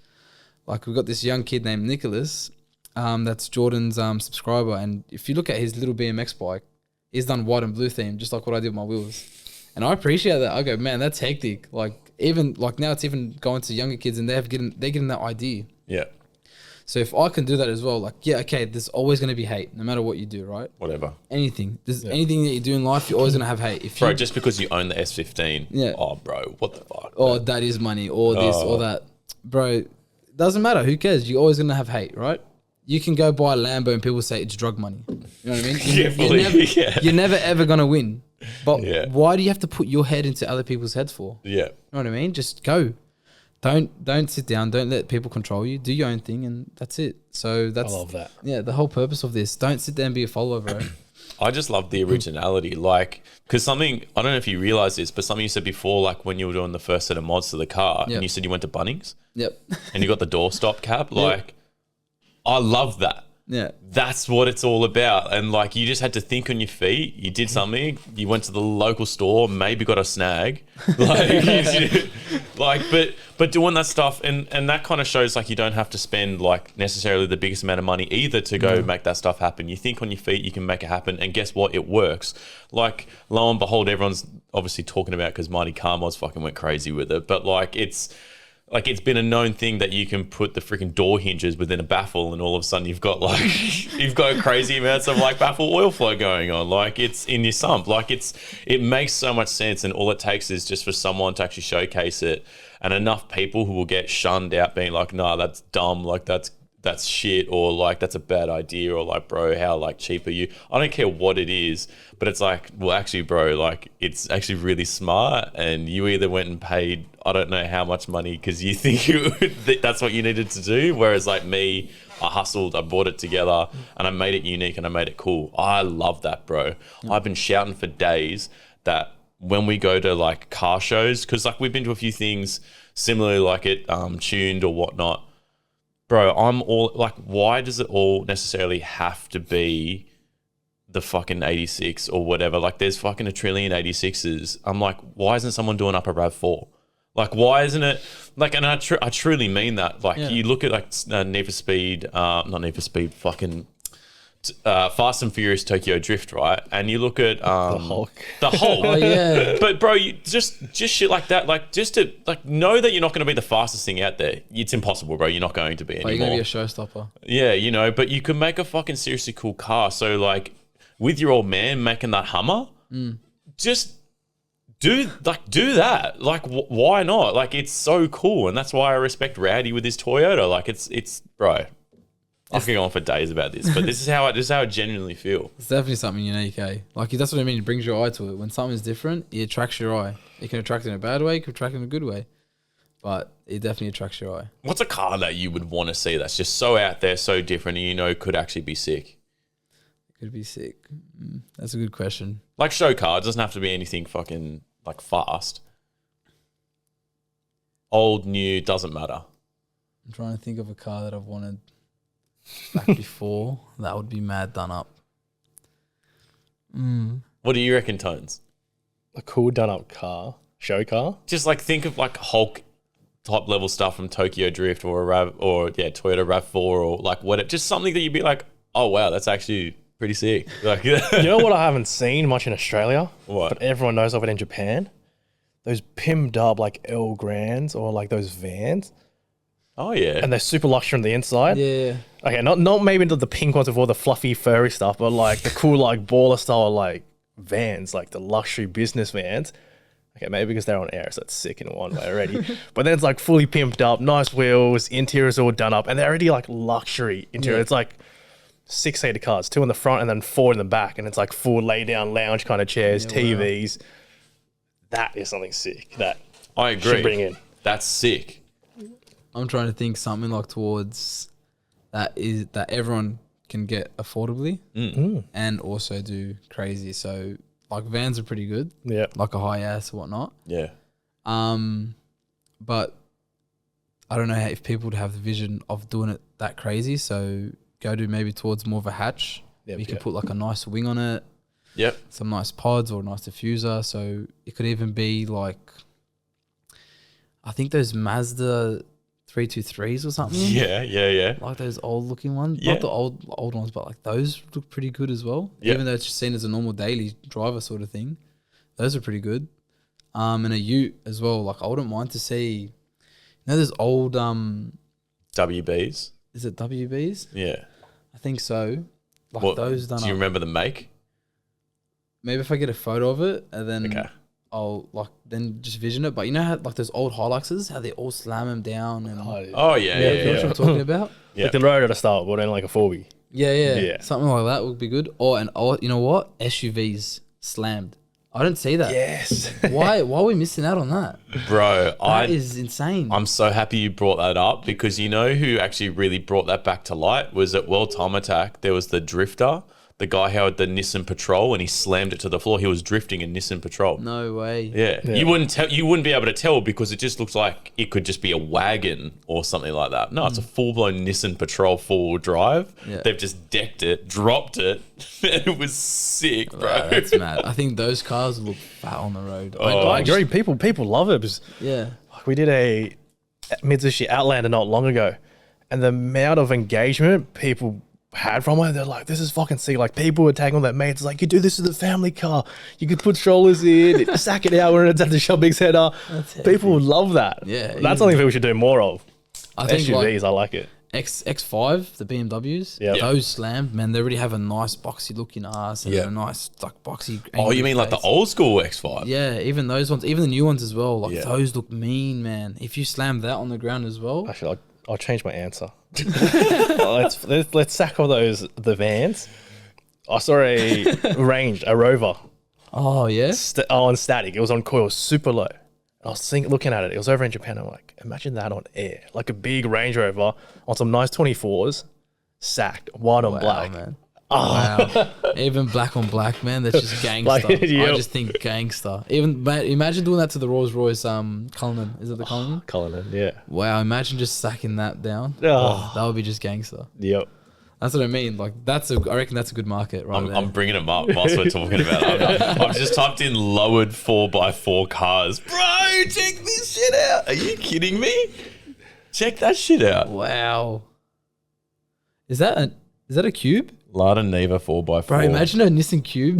like we've got this young kid named Nicholas, that's Jordan's subscriber. And if you look at his little BMX bike, he's done white and blue theme, just like what I did with my wheels. And I appreciate that. I go, man, that's hectic. Like, even like now it's even going to younger kids and they're getting that idea. Yeah. So if I can do that as well, like, yeah, okay, there's always going to be hate, no matter what you do, right? Whatever. Anything. There's anything that you do in life, you're always going to have hate. Bro, just because you own the S15, oh, bro, what the fuck? Or that is money, or this, or that. Bro, doesn't matter. Who cares? You're always going to have hate, right? You can go buy a Lambo and people say it's drug money. You know what I mean? You're never ever going to win. But why do you have to put your head into other people's heads for? Yeah. You know what I mean? Just go. don't sit down. Don't let people control you. Do your own thing, and that's it. So that's I love that. Yeah, the whole purpose of this. Don't sit there and be a follower, bro. I just love the originality. Like, because something, I don't know if you realize this, but something you said before, like when you were doing the first set of mods to the car, Yep. and you said you went to Bunnings Yep. and you got the doorstop cap. Like, I love that. Yeah. That's what it's all about. And like, you just had to think on your feet. You did something. You went to the local store, maybe got a snag. Like, but doing that stuff, and that kind of shows like you don't have to spend like necessarily the biggest amount of money either to go make that stuff happen. You think on your feet, you can make it happen, and guess what? It works. Like, lo and behold, everyone's obviously talking about because Mighty Car Mods fucking went crazy with it. But like, it's been a known thing that you can put the freaking door hinges within a baffle, and all of a sudden you've got like crazy amounts of like baffle oil flow going on. Like, it's in your sump. Like, it makes so much sense, and all it takes is just for someone to actually showcase it, and enough people who will get shunned out being like, nah, that's dumb, like that's shit, or like that's a bad idea, or like, bro, how like cheap are you? I don't care what it is, but it's like, well, actually, bro, like it's actually really smart, and you either went and paid I don't know how much money because you think that's what you needed to do, whereas like me, I hustled, I brought it together, and I made it unique and I made it cool. I love that, bro. I've been shouting for days that when we go to like car shows, because like we've been to a few things similarly like it tuned or whatnot, bro, I'm all like, why does it all necessarily have to be the fucking 86 or whatever? Like, there's fucking a trillion 86s. I'm like, why isn't someone doing up a RAV4? Like, why isn't it like? And I truly mean that. Like, you look at like Need for Speed, not Need for Speed, fucking Fast and Furious Tokyo Drift, right? And you look at The Hulk. Oh yeah. But bro, you just shit like that, like just to like know that you're not going to be the fastest thing out there. It's impossible, bro. You're not going to be But anymore. you're gonna be a showstopper. Yeah, you know, but you can make a fucking seriously cool car. So like, with your old man making that Hummer, just do that. Like, why not? Like, it's so cool, and that's why I respect Rowdy with his Toyota. Like, it's bro. I could go on for days about this, but this is how I genuinely feel. It's definitely something unique, eh? Like, that's what I mean. It brings your eye to it. When something's different, it attracts your eye. It can attract in a bad way, it can attract in a good way, but it definitely attracts your eye. What's a car that you would want to see that's just so out there, so different, and you know could actually be sick? Could be sick. That's a good question. Like, show car, it doesn't have to be anything fucking like fast. Old, new, doesn't matter. I'm trying to think of a car that I've wanted back before. That would be mad done up. What do you reckon, Tones? A cool done up car, show car. Just like think of like Hulk top level stuff from Tokyo Drift or Toyota RAV4 or like whatever. Just something that you'd be like, oh wow, that's actually pretty sick. Like, You know what I haven't seen much in Australia? What? But everyone knows of it in Japan? Those pimped up like L Grands or like those vans. oh yeah, And they're super luxury on the inside. Yeah. Okay, not maybe the pink ones with all the fluffy furry stuff, but like the cool like baller style like vans, like the luxury business vans. Okay, maybe because they're on air, so it's sick in one way already. But then it's like fully pimped up, nice wheels, interior's all done up, and they're already like luxury interior. Yeah. It's like 6-seater cars, 2 in the front and then 4 in the back, and it's like full lay down lounge kind of chairs, Yeah, wow. TVs. That is something sick that I agree. should bring in. That's sick. I'm trying to think something like towards that everyone can get affordably and also do crazy. So like vans are pretty good. Yeah. Like a high ass or whatnot. Yeah. But I don't know if people would have the vision of doing it that crazy. So go to maybe towards more of a hatch. Yep, You can yep. put like a nice wing on it, Yep. some nice pods or a nice diffuser. So it could even be like, I think those Mazda 323s or something. Yeah. Like those old looking ones. Yeah. Not the old ones, but like those look pretty good as well. Yeah. Even though it's just seen as a normal daily driver sort of thing. Those are pretty good. And a ute as well. Like I wouldn't mind to see, you know, those old WBs. is it WBs? Yeah. I think so. Like What, those done do you up. remember the make? Maybe if I get a photo of it and then Okay. I'll like then just vision it. But you know how like those old Hiluxes, how they all slam them down and Oh yeah, you know yeah. what I'm talking about? Yeah. Like the road at a start, but then like a 4B. Yeah, Yeah. something like that would be good. Or you know what? SUVs slammed. I didn't see that. Yes. Why are we missing out on that? Bro, That is insane. I'm so happy you brought that up because you know who actually really brought that back to light was at World Time Attack. There was the drifter, the guy who had the Nissan Patrol, and he slammed it to the floor. He was drifting a Nissan Patrol. No way. Yeah. You wouldn't be able to tell because it just looks like it could just be a wagon or something like that. No, it's a full-blown Nissan Patrol four-wheel drive. Yeah. They've just decked it, dropped it, and it was sick, bro. Wow, that's mad. I think those cars look fat on the road. I agree. People love it because Yeah. we did a Mitsubishi Outlander not long ago, and the amount of engagement people had from it, they're like, "This is fucking sick!" Like people were tagging on their mates, like, "You do this to the family car. You could put strollers in, sack it out when it's at the shopping center." People would love that. Yeah, that's something people should do more of. I think SUVs, like I like it. X5, the BMWs, Yeah. those slammed, man. They already have a nice boxy looking ass and a nice like boxy. Oh, you mean like the old school X5? Yeah, even those ones, even the new ones as well. Like Yeah. those look mean, man. If you slam that on the ground as well, Actually, I'll change my answer. let's sack all the vans. I saw a Rover oh yeah, on static. It was on coil, super low. I was looking at it. It was over in Japan. I'm like, imagine that on air, like a big Range Rover on some nice 24s, sacked, white on black. man. Wow, even black on black, man. That's just gangster. Like, yep. I just think gangster. Even imagine doing that to the Rolls Royce Cullinan. Is it the Cullinan? Cullinan, yeah. Wow, imagine just sacking that down. Oh. That would be just gangster. Yep. That's what I mean. Like I reckon that's a good market right there. I'm bringing them up whilst we're talking about it. I've just typed in lowered 4x4 cars. Bro, check this shit out. Are you kidding me? Check that shit out. Wow. Is that a cube? Lada Neva 4x4. Bro, imagine a Nissan Cube.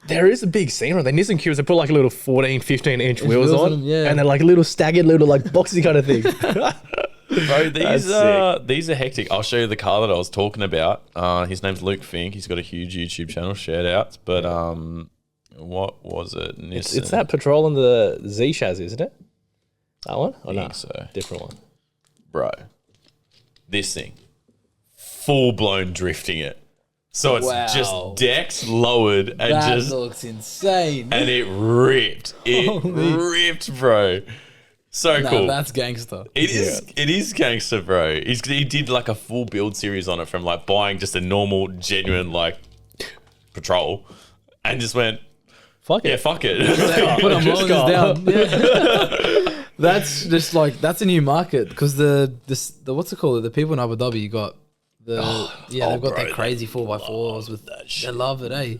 There is a big scene on the Nissan Cubes. They put like a little 14, 15-inch wheels wheels on, on them, yeah. and they're like a little staggered, little like boxy kind of thing. Bro, That's these are hectic. I'll show you the car that I was talking about. His name's Luke Fink. He's got a huge YouTube channel. Shout out. But what was it? Nissan. It's that Patrol and the Z chassis, isn't it? That one? Oh, no. think so. Different one. Bro, this thing, full blown drifting it. So it's Wow. just decks lowered and That just looks insane. and it ripped. It ripped, bro. So cool. That's gangster. It is gangster, bro. He did like a full build series on it from like buying just a normal, genuine like Patrol and just went, Fuck yeah, it. fuck it. But I'm Just lowering this down. Yeah. That's just like that's a new market because the what's it called? The people in Abu Dhabi got they've got bro, that crazy 4x4s with that shit. They love it, eh?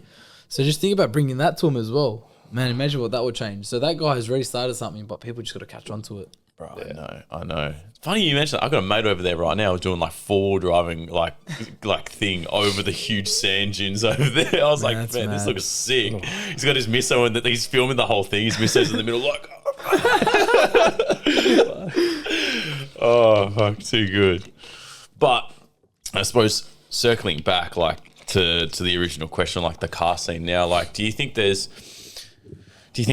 So just think about bringing that to them as well. Man, imagine what that would change. So that guy has already started something, but people just got to catch on to it. Bro, I know. Funny you mentioned that. I've got a mate over there right now doing like four-wheel driving like thing over the huge sand dunes over there. I was like, That's man, this mad. looks sick. He's got his misso and he's filming the whole thing. His misso's in the middle like, oh, fuck, too good. But I suppose circling back like to the original question, like the car scene now, like do you think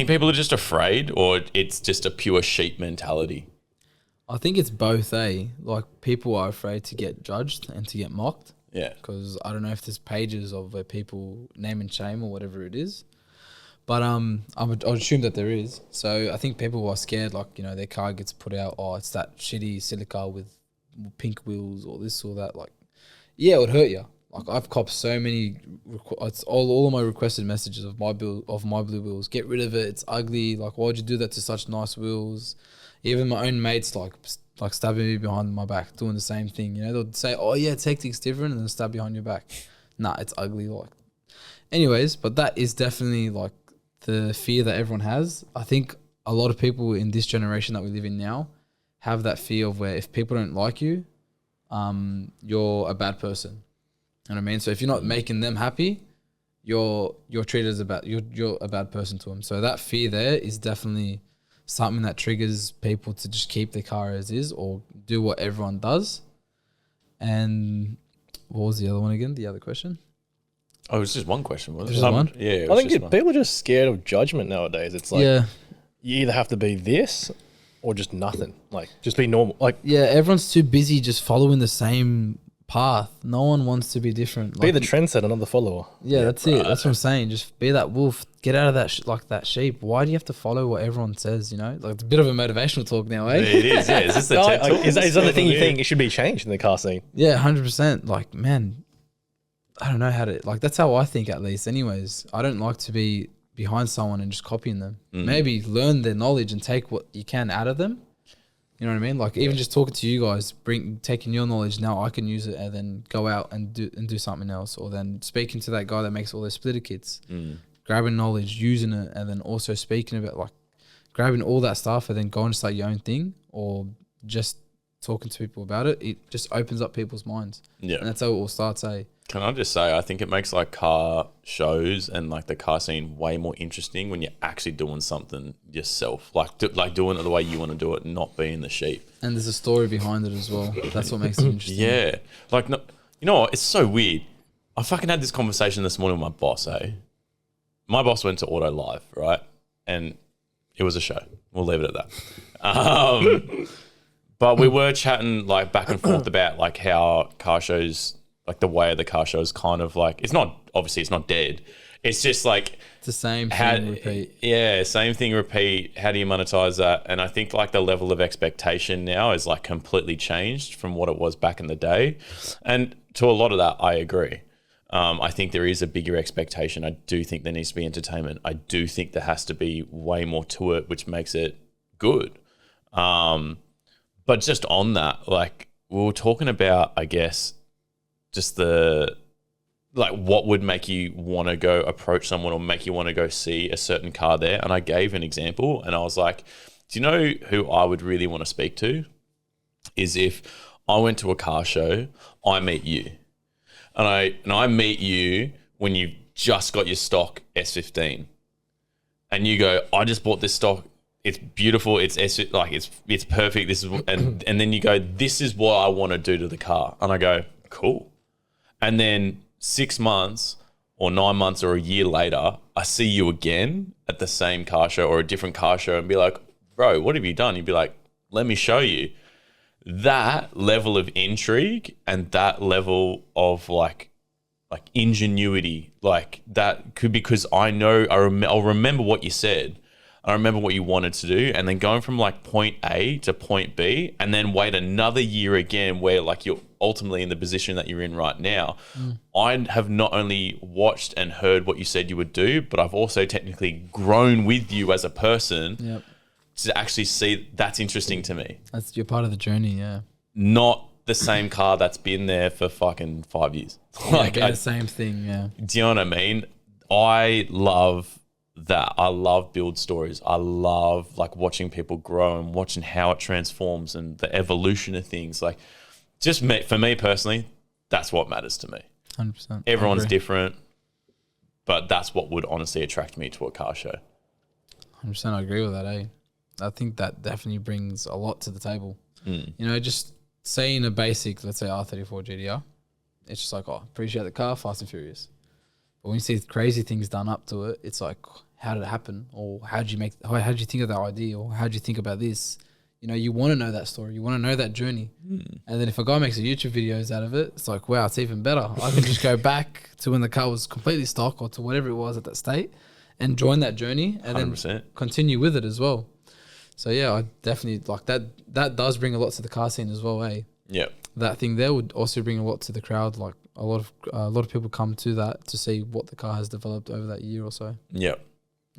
people are just afraid or it's just a pure sheep mentality? I think it's both, eh? Like people are afraid to get judged and to get mocked. Yeah. Because I don't know if there's pages of where people name and shame or whatever it is. But I would assume that there is. So I think people are scared, like, you know, their car gets put out, oh, it's that shitty silica with pink wheels or this or that. Like, yeah, it would hurt you. Like I've copped so many, it's all of my requested messages of my blue wheels. Get rid of it. It's ugly. Like, why'd you do that to such nice wheels? Even my own mates like stabbing me behind my back, doing the same thing. You know, they'll say, "Oh yeah, it's hectic, it's different," and then stab behind your back. Nah, it's ugly. Like, anyways, but that is definitely like the fear that everyone has. I think a lot of people in this generation that we live in now have that fear of where if people don't like you, you're a bad person. You know what I mean? So if you're not making them happy, you're treated as you're a bad person to them. So that fear there is definitely something that triggers people to just keep their car as is or do what everyone does. And what was the other one again? The other question? Oh, it was just one question, wasn't it? Just one? Yeah, it I was think just one. people are just scared of judgment nowadays. It's like yeah. you either have to be this or just nothing. Like just be normal. Like Yeah, everyone's too busy just following the same path. No one wants to be different. Be the trendsetter, not the follower. Yeah, that's it. That's what I'm saying. Just be that wolf. Get out of that that sheep. Why do you have to follow what everyone says? You know, like it's a bit of a motivational talk now, eh? It is. Yeah. Is this the TED talk? Is that the thing you think it should be changed in the car scene? Yeah, 100%. Like, man, I don't know how to. Like, that's how I think, at least. Anyways, I don't like to be behind someone and just copying them. Maybe learn their knowledge and take what you can out of them. You know what I mean? Like even just talking to you guys, taking your knowledge now, I can use it and then go out and do something else, or then speaking to that guy that makes all those splitter kits, grabbing knowledge, using it, and then also speaking about like grabbing all that stuff and then going and start your own thing, or just talking to people about it. It just opens up people's minds. Yeah, and that's how it all starts. Can I just say, I think it makes like car shows and like the car scene way more interesting when you're actually doing something yourself, like doing it the way you want to do it, and not being the sheep. And there's a story behind it as well. That's what makes it interesting. Yeah, like no, you know what? It's so weird. I fucking had this conversation this morning with my boss. My boss went to Auto Live, right? And it was a show. We'll leave it at that. But we were chatting like back and forth about like how car shows, like the way of the car show is kind of like, it's not dead. It's just like, it's the same thing, repeat. Yeah, same thing, repeat. How do you monetize that? And I think like the level of expectation now is like completely changed from what it was back in the day. And to a lot of that, I agree. I think there is a bigger expectation. I do think there needs to be entertainment. I do think there has to be way more to it, which makes it good. But just on that, like we were talking about, I guess, just the, like what would make you want to go approach someone or make you want to go see a certain car there. And I gave an example and I was like, do you know who I would really want to speak to? Is if I went to a car show, I meet you. And I meet you when you just got your stock S15. And you go, I just bought this stock. It's beautiful. It's perfect. This is and then you go, this is what I want to do to the car. And I go, cool. And then 6 months or 9 months or a year later, I see you again at the same car show or a different car show and be like, bro, what have you done? You'd be like, let me show you. That level of intrigue and that level of like ingenuity, like that could, because I know I'll remember what you said. I remember what you wanted to do, and then going from like point A to point B and then wait another year again where like you're ultimately in the position that you're in right now. I have not only watched and heard what you said you would do, but I've also technically grown with you as a person to actually see that's interesting to me. You're part of the journey, yeah. Not the same car that's been there for fucking 5 years. Like the same thing, yeah. Do you know what I mean? I love that. I love build stories. I love like watching people grow and watching how it transforms and the evolution of things. Like just for me personally, that's what matters to me. 100%. Everyone's different, but that's what would honestly attract me to a car show. 100%, I agree with that, I think that definitely brings a lot to the table. You know, just saying a basic, let's say R34 GTR, it's just like, oh, appreciate the car, fast and furious. But when you see crazy things done up to it, it's like, how did it happen? Or how did you think of that idea? Or how did you think about this? You know, you want to know that story. You want to know that journey. And then if a guy makes a YouTube videos out of it, it's like, wow, it's even better. I can just go back to when the car was completely stock or to whatever it was at that state and join that journey and 100%. Then continue with it as well. So yeah, I definitely like that. That does bring a lot to the car scene as well, Yeah. That thing there would also bring a lot to the crowd. Like a lot of people come to that to see what the car has developed over that year or so. Yep.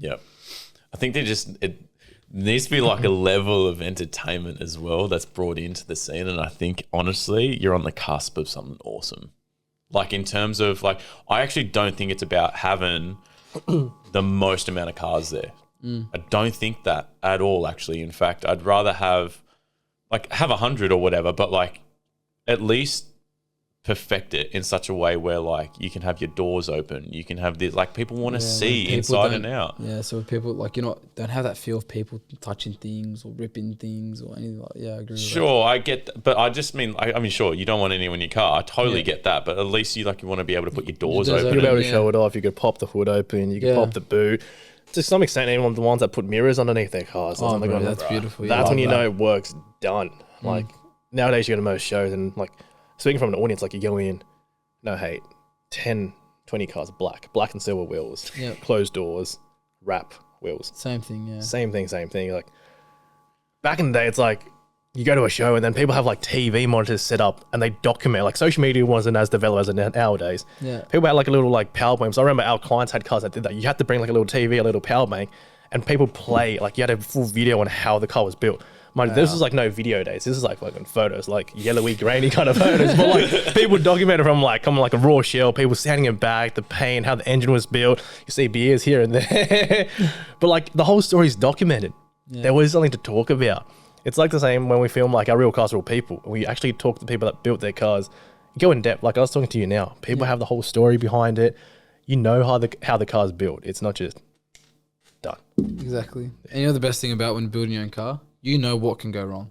I think it needs to be like a level of entertainment as well that's brought into the scene. And I think honestly, you're on the cusp of something awesome. Like in terms of like, I actually don't think it's about having the most amount of cars there. I don't think that at all, actually. In fact, I'd rather have 100 or whatever, but like at least perfect it in such a way where like you can have your doors open, you can have this, like people want to see inside and out. Yeah, so people like don't have that feel of people touching things or ripping things or anything like. Yeah, I agree. Sure, I get, but I just mean, I mean, sure, you don't want anyone in your car. I totally get that, but at least you want to be able to put your doors open. You'll be able to show it off. You could pop the hood open. You could pop the boot. To some extent, even the ones that put mirrors underneath their cars. That's beautiful. That's when you know work's done. Like nowadays, you go to most shows and like speaking from an audience, like you go in, no hate, 10, 20 cars, black and silver wheels, Yep. closed doors, wrap wheels. Same thing, yeah. Same thing. Like back in the day, it's like you go to a show and then people have like TV monitors set up and they document. Like social media wasn't as developed as it is nowadays. Yeah. People had like a little like power bank. So I remember our clients had cars that did that. You had to bring like a little TV, a little power bank, and people play. Like you had a full video on how the car was built. Mind, this was like no video days. This is like fucking photos, like yellowy, grainy kind of photos. But like people documented from like coming like a raw shell, people standing in back, the paint, how the engine was built. You see beers here and there, but like the whole story is documented. Yeah. There was something to talk about. It's like the same when we film like our real cars, real people. We actually talk to the people that built their cars. You go in depth. Like I was talking to you now. People have the whole story behind it. You know how the car's built. It's not just done. Exactly. And you know the best thing about when building your own car? You know what can go wrong.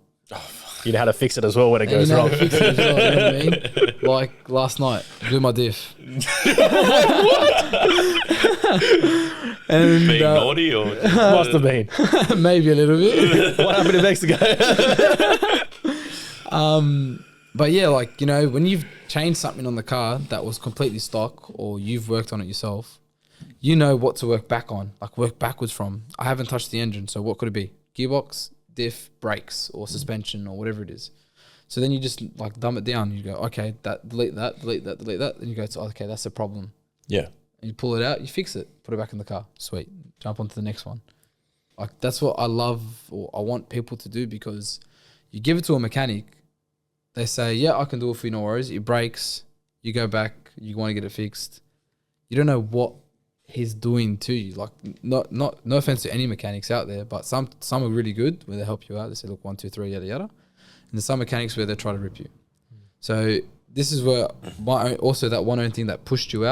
You know how to fix it as well when it goes you know wrong. how to fix it as well, you know what I mean? Like last night, blew my diff. And, Being naughty or Must have been. maybe a little bit. What happened in Mexico? But yeah, like, you know, when you've changed something on the car that was completely stock or you've worked on it yourself, you know what to work back on, like work backwards from. I haven't touched the engine, so what could it be? Gearbox, diff, brakes, or suspension, or whatever it is. So then you just like dumb it down. You go, okay, delete that. And you go, okay, that's a problem. yeah. And you pull it out, you fix it, put it back in the car. Sweet. Jump on to the next one. Like that's what I love or I want people to do, because you give it to a mechanic, they say, yeah, I can do it for you, no worries. It breaks, you go back, you want to get it fixed. You don't know what he's doing to you. Like no offense to any mechanics out there, but some are really good where they help you out. They say, look, 1, 2, 3, yada yada. And there's some mechanics where they try to rip you. So this is where also that one own thing that pushed me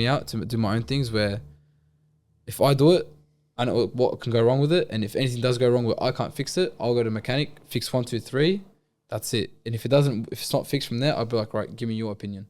out to do my own things, where if I do it, I know what can go wrong with it. And if anything does go wrong where I can't fix it, I'll go to a mechanic, fix 1, 2, 3. That's it. And if it's not fixed from there, I'll be like, right, give me your opinion.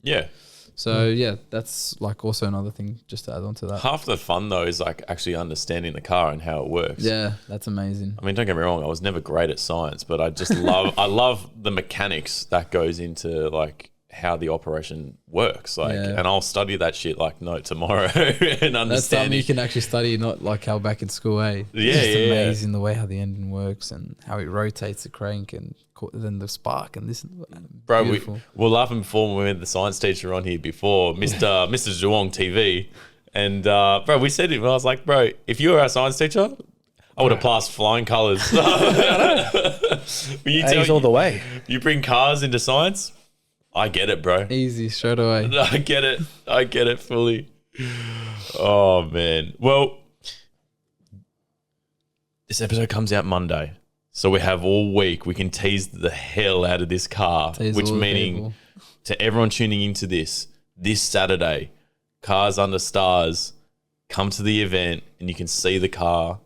Yeah. So yeah, that's like also another thing just to add on to that. Half the fun though is like actually understanding the car and how it works. Yeah, that's amazing. I mean, don't get me wrong, I was never great at science, but I just love the mechanics that goes into like how the operation works. Like, Yeah. and I'll study that shit like no tomorrow and That's something understand you it. can actually study, not like how back in school, eh? Yeah, It's just yeah. amazing the way how the engine works and how it rotates the crank and then the spark and this. Bro, Beautiful. we're laughing before when we had the science teacher on here before, Mr. Zhuang TV. And bro, we said it, I was like, bro, if you were our science teacher, I would have passed flying colours. A's all the way. You bring cars into science, I get it, bro. Easy, straight away. I get it fully. Oh man. Well, this episode comes out Monday, so we have all week. We can tease the hell out of this car, Tease which all the meaning people. to everyone tuning into this Saturday, Cars Under Stars, come to the event and you can see the car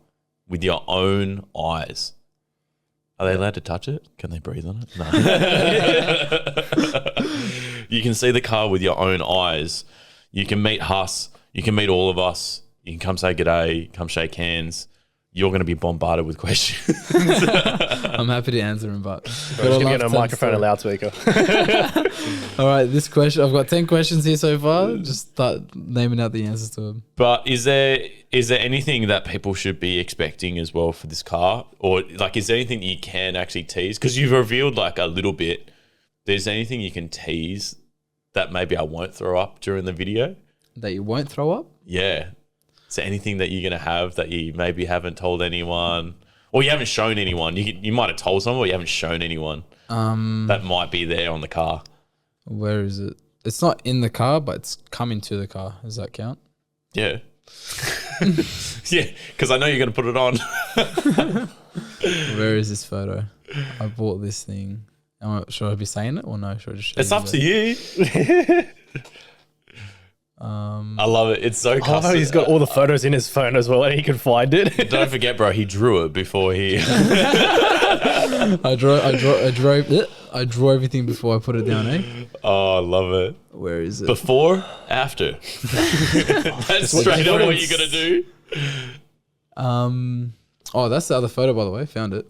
with your own eyes. Are they allowed to touch it? Can they breathe on it? No. You can see the car with your own eyes. You can meet Hus. You can meet all of us. You can come say g'day, come shake hands. You're going to be bombarded with questions. I'm happy to answer them, but Just give me a microphone and loudspeaker. All right, this question, I've got 10 questions here so far. Just start naming out the answers to them. But is there anything that people should be expecting as well for this car? Or like, is there anything that you can actually tease? Because you've revealed like a little bit. Is there anything you can tease that maybe I won't throw up during the video? That you won't throw up? Yeah. Is there anything that you're going to have that you maybe haven't told anyone? Or you haven't shown anyone? You might have told someone, but you haven't shown anyone that might be there on the car. Where is it? It's not in the car, but it's coming to the car. Does that count? Yeah. Yeah, because I know you're going to put it on. Where is this photo? I bought this thing. Should I be saying it or no? Should I just show It's you up that? to you. I love it. It's so custom. Oh, he's got all the photos in his phone as well, and he can find it. Don't forget, bro, he drew it before he... I draw everything before I put it down, eh? Oh, I love it. Where is it? Before, after. That's straight up what you're going to do. Oh, that's the other photo, by the way. Found it.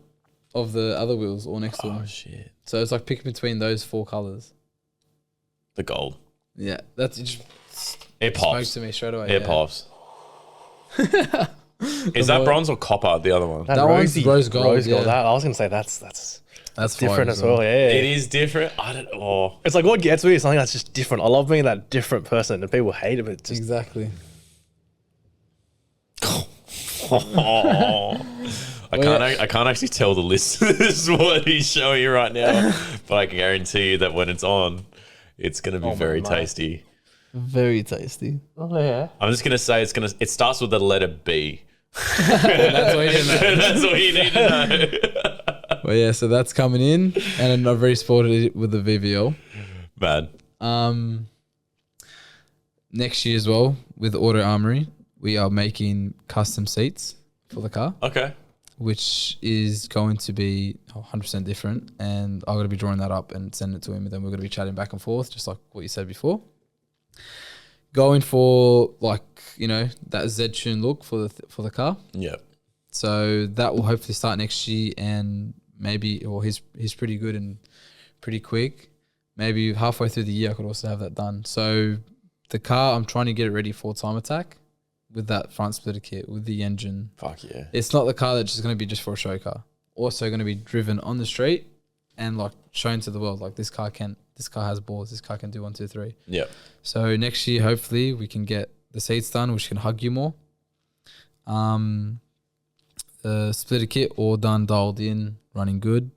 Of the other wheels all next to them. Oh, shit. So it's like picking between those 4 colors. The gold. Yeah, that's it. Just It spoke pops. to me straight away. It yeah. pops. Is that bronze or copper? The other one. That one's rose gold. Yeah. That, I was gonna say that's That's different fire as well. Yeah, It is different. I don't. Oh, It's like what gets me is something that's just different. I love being that different person, and people hate it. But it's just Exactly. I can't actually tell the listeners what he's showing you right now, but I can guarantee you that when it's on, it's gonna be very mate. tasty. Very tasty. oh yeah. I'm just gonna say it starts with the letter B. That's what you didn't know. That's all you need to know. Well, yeah, so that's coming in, and I've already spotted it with the VVL. Man. Next year as well, with Auto Armory, we are making custom seats for the car, Okay. which is going to be 100% different. And I'm going to be drawing that up and sending it to him, and then we're going to be chatting back and forth, just like what you said before. Going for that Z-tune look for the car. Yep. So that will hopefully start next year, and he's pretty good and pretty quick. Maybe halfway through the year I could also have that done. So the car, I'm trying to get it ready for time attack with that front splitter kit, with the engine. Fuck yeah. It's not the car that's just going to be just for a show car. Also going to be driven on the street and like shown to the world, like this car has balls, this car can do 1, 2, 3. Yep. So next year, hopefully we can get the seats done, which can hug you more. The splitter kit all done, dialed in, running good,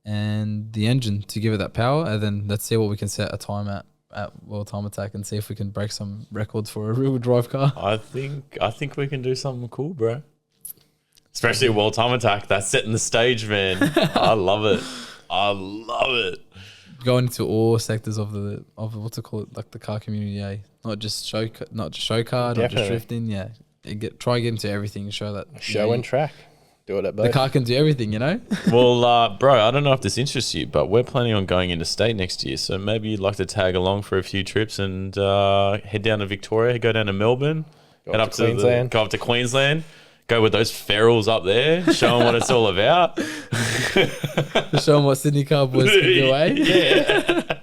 and the engine to give it that power. And then let's see what we can set a time at World Time Attack and see if we can break some records for a real drive car. I think we can do something cool, bro. Especially a World Time Attack. That's setting the stage, man. I love it. I love it. Going into all sectors of what's it called, like the car community, not just show car, not just Definitely. drifting, try get into everything and show that Show and track. Do it at both. the car can do everything, Well, bro, I don't know if this interests you, but we're planning on going into state next year. So maybe you'd like to tag along for a few trips and head down to Victoria, go down to Melbourne, head up to Queensland. go up to Queensland, go with those ferals up there, show them what it's all about. To show them what Sydney car boys can do, Yeah.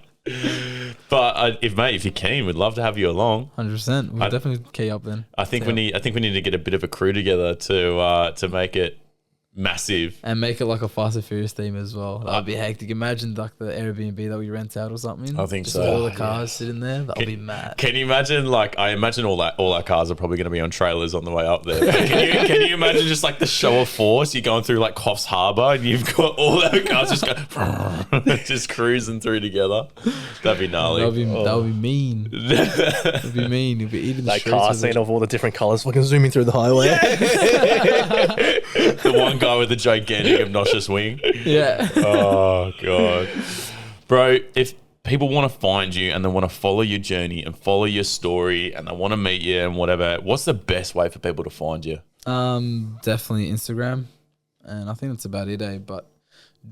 But if you're keen, we'd love to have you along. 100%. We'll definitely key up then. I think we need to get a bit of a crew together to make it massive. And make it like a Fast and Furious theme as well. That'd be hectic. Imagine like the Airbnb that we rent out or something. I think just so. all the cars sitting there. That'll be mad. Can you imagine? Like, I imagine all our cars are probably going to be on trailers on the way up there. But can you imagine just like the show of force? You're going through like Coffs Harbour and you've got all our cars just going, just cruising through together. That'd be gnarly. That would be mean. That'd be mean. You'd be eating the That streets car with scene it. of all the different colours, fucking zooming through the highway. The one guy with the gigantic obnoxious wing. Yeah. Oh god, bro! If people want to find you and they want to follow your journey and follow your story and they want to meet you and whatever, what's the best way for people to find you? Definitely Instagram, and I think that's about it. But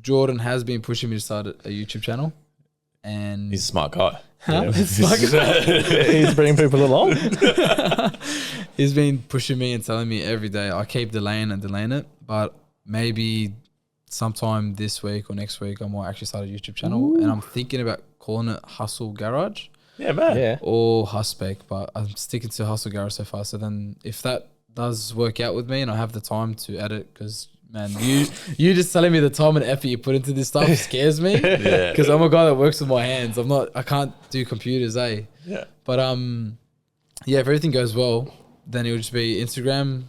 Jordan has been pushing me to start a YouTube channel, and He's a smart guy. He's bringing people along. he's been pushing me and telling me every day. I keep delaying it, but maybe sometime this week or next week I might actually start a YouTube channel. And I'm thinking about calling it Hustle Garage Yeah, man. Yeah. or Huspec, but I'm sticking to Hustle Garage so far. So then if that does work out with me and I have the time to edit, because man, you just telling me the time and effort you put into this stuff scares me. Yeah. Because I'm a guy that works with my hands. I can't do computers, Yeah. But if everything goes well, then it would just be Instagram,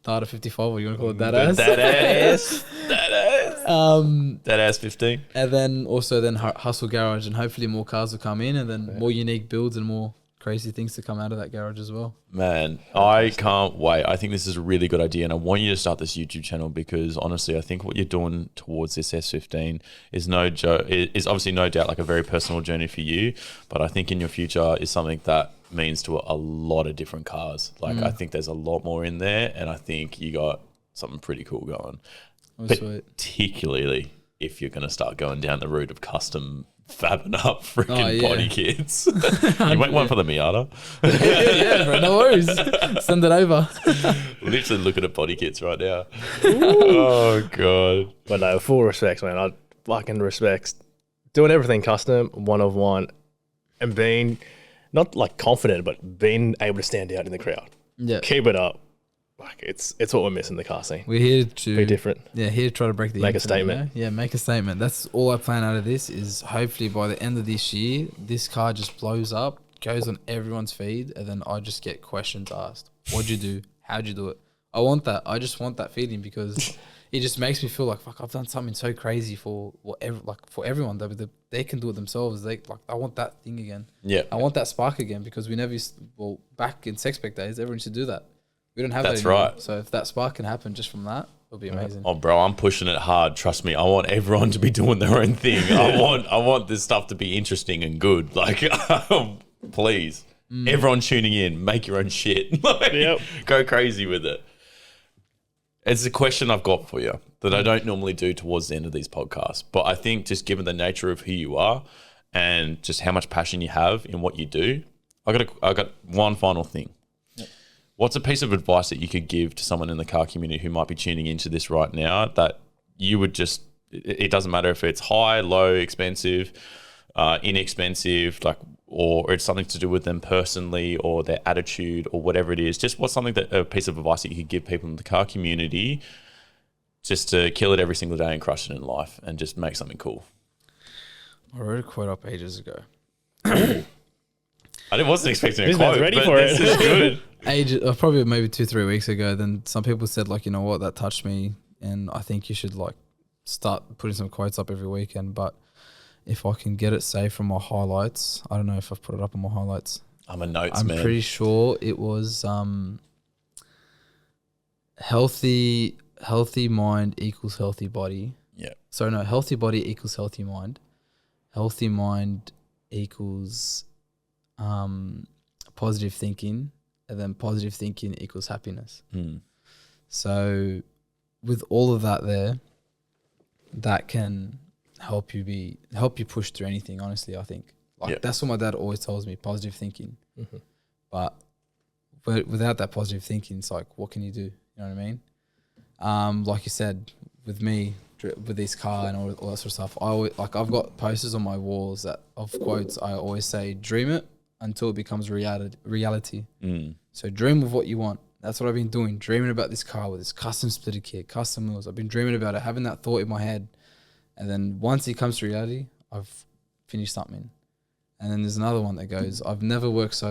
Data55, what do you want to call it? That ass. That ass. That ass. That ass 15. And then also Hustle Garage, and hopefully more cars will come in, and then more unique builds and more crazy things to come out of that garage as well. Man, I can't wait. I think this is a really good idea, and I want you to start this YouTube channel because honestly, I think what you're doing towards this S15 is is obviously no doubt like a very personal journey for you, but I think in your future is something that means to a lot of different cars. Like I think there's a lot more in there, and I think you got something pretty cool going. Oh, sweet. Particularly if you're going to start going down the route of custom fabbing up freaking yeah. body kits. You make one for the Miata. Yeah, bro, no worries. Send it over. Literally looking at body kits right now. Oh god. But no, full respect, man. fucking respects doing everything custom, one of one, and being not like confident, but being able to stand out in the crowd. Yeah. Keep it up. Like it's what we're missing in the car scene. We're here to Be different. Yeah, here to try to break the Make a internet, statement. Yeah, make a statement. That's all I plan out of this is hopefully by the end of this year, this car just blows up, goes on everyone's feed, and then I just get questions asked. What'd you do? How'd you do it? I want that. I just want that feeling because it just makes me feel like, fuck, I've done something so crazy for whatever, like for everyone. They can do it themselves. I want that thing again. Yeah. I want that spark again because we never back in Sexpect days, everyone used to do that. We don't have That's that anymore. right. So if that spark can happen just from that, it'll be amazing. Oh, bro, I'm pushing it hard. Trust me. I want everyone to be doing their own thing. I want this stuff to be interesting and good. Like, please, everyone tuning in, make your own shit. Like, go crazy with it. It's a question I've got for you that I don't normally do towards the end of these podcasts, but I think just given the nature of who you are and just how much passion you have in what you do, I got one final thing. What's a piece of advice that you could give to someone in the car community who might be tuning into this right now that you would just, it doesn't matter if it's high, low, expensive, inexpensive, like, or it's something to do with them personally or their attitude or whatever it is, just what's something that a piece of advice that you could give people in the car community just to kill it every single day and crush it in life and just make something cool? I wrote a quote up ages ago. I wasn't expecting a This man's quote, ready but for this it. is good. Probably maybe 2-3 weeks ago. Then some people said like, you know what, that touched me, and I think you should like start putting some quotes up every weekend. But if I can get it saved from my highlights, I don't know if I've put it up on my highlights. I'm a notes I'm man. pretty sure it was healthy mind equals healthy body. Yeah. So no, healthy body equals healthy mind. Healthy mind equals positive thinking, and then positive thinking equals happiness. So with all of that there, that can help you push through anything, honestly. I think that's what my dad always tells me, positive thinking. But without that positive thinking, it's like, what can you do? You know what I mean? Like you said, with me, with this car and all that sort of stuff, I've got posters on my walls of quotes. I always say, dream it until it becomes reality. So dream of what you want. That's what I've been doing, dreaming about this car with this custom splitter kit, custom wheels. I've been dreaming about it, having that thought in my head. And then once it comes to reality, I've finished something. And then there's another one that goes, I've never worked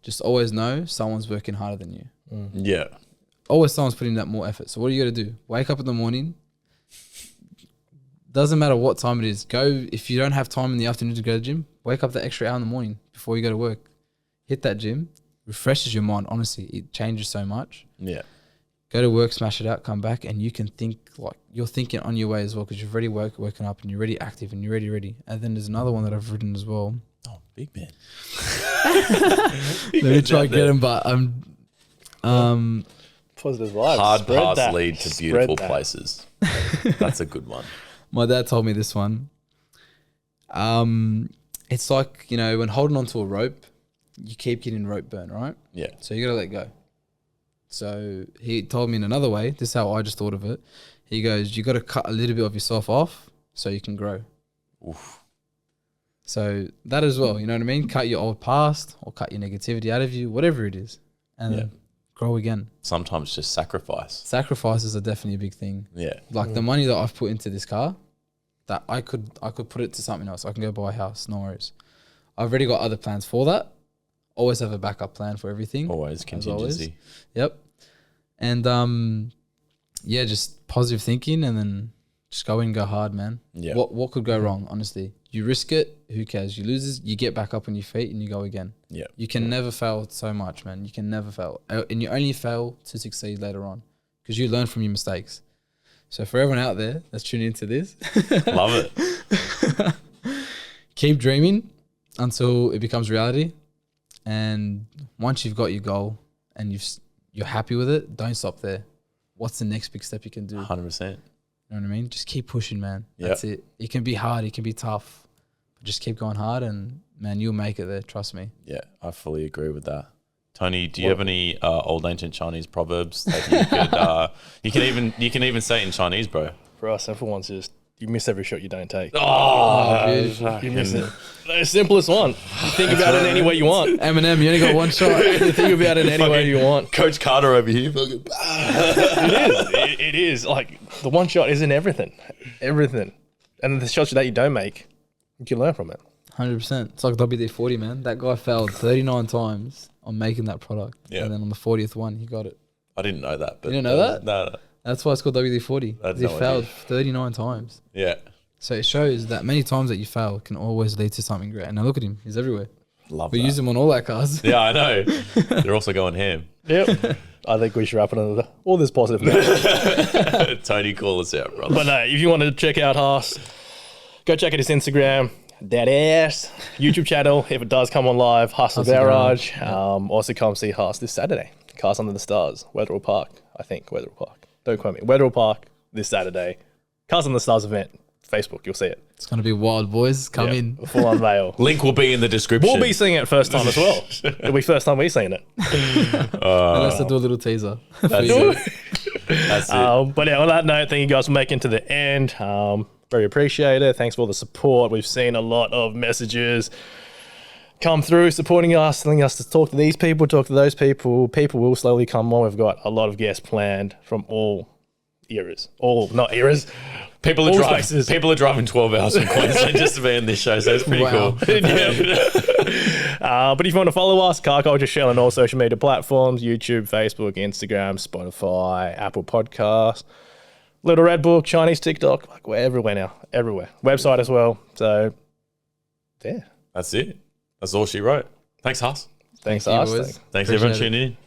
just always know someone's working harder than you. Yeah. Always someone's putting that more effort. So what do you got to do? Wake up in the morning. Doesn't matter what time it is. Go, if you don't have time in the afternoon to go to the gym, wake up that extra hour in the morning before you go to work. Hit that gym. Refreshes your mind. Honestly, it changes so much. Yeah. Go to work, smash it out, come back, and you can think like you're thinking on your way as well because you've already woken up and you're already active and you're ready. And then there's another one that I've written as well. Oh, big man. Let me try and get him, but I'm Positive vibes. Hard Spread paths that. lead to Spread beautiful that. places. That's a good one. My dad told me this one. It's like, you know, when holding onto a rope, you keep getting rope burn, right? Yeah. So you got to let go. So he told me in another way, this is how I just thought of it. He goes, you got to cut a little bit of yourself off so you can grow. Oof. So that as well, you know what I mean? Cut your old past or cut your negativity out of you, whatever it is, and then grow again. Sometimes just sacrifice. Sacrifices are definitely a big thing. Yeah. Like the money that I've put into this car, that I could put it to something else. I can go buy a house, no worries. I've already got other plans for that. Always have a backup plan for everything. Always contingency. Yep. And just positive thinking and then just go in and go hard, man. Yeah. What could go wrong, honestly? You risk it, who cares? You lose, you get back up on your feet and you go again. Yeah. You can never fail so much, man. You can never fail. And you only fail to succeed later on because you learn from your mistakes. So for everyone out there that's tuning into this, Love it. keep dreaming until it becomes reality. And once you've got your goal and you're happy with it, don't stop there. What's the next big step you can do? 100%. You know what I mean? Just keep pushing, man. Yep. That's it. It can be hard. It can be tough. But just keep going hard and, man, you'll make it there. Trust me. Yeah, I fully agree with that. Tony, do you have any old ancient Chinese proverbs that you could you can even say it in Chinese, bro? For us, everyone's just you miss every shot you don't take. You miss it. The simplest one. You think about it any way you want. Eminem, you only got one shot. You think about it any way you want. Coach Carter over here. It is. Like, the one shot isn't everything. Everything. And the shots that you don't make, you can learn from it. 100%. It's like WD-40, man. That guy failed 39 times on making that product. Yeah. And then on the 40th one, he got it. I didn't know that. But You didn't know that? No. That's why it's called WD-40. I had He no failed idea. 39 times. Yeah. So it shows that many times that you fail can always lead to something great. And now look at him. He's everywhere. Love We that. use him on all our cars. Yeah, I know. They're also going ham. Yep. I think we should wrap it on all this positive note. Tony, call us out, brother. But no, if you want to check out Hus, go check out his Instagram, that ass, YouTube channel, if it does come on live, Hustle Hustle Garage. Garage, Also come see Hus this Saturday. Cars Under the Stars, Wetherell Park, I think. Wetherell Park. Don't quote me. Wetherell Park this Saturday. Cars Under the Stars event. Facebook, you'll see it. It's going to be wild, boys. Come in. Full unveil. Link will be in the description. We'll be seeing it first time as well. It'll be first time we've seen it. And let's do a little teaser. That's it. That's it. But yeah, on that note, thank you guys for making it to the end. Very appreciated. Thanks for all the support. We've seen a lot of messages come through supporting us, telling us to talk to these people, talk to those people. People will slowly come on. We've got a lot of guests planned from all eras. Not eras. People all are spaces. driving 12 hours from Queensland just to be in this show, so it's pretty Wow. cool. But if you want to follow us, Car Culture Shell on all social media platforms, YouTube, Facebook, Instagram, Spotify, Apple Podcasts, Little Red Book, Chinese TikTok, like we're everywhere now. Everywhere. Website as well. So, yeah. That's it. That's all she wrote. Thanks, Hus. Thanks, Thank you, us. boys. Thanks, everyone, Appreciate it. tuning in.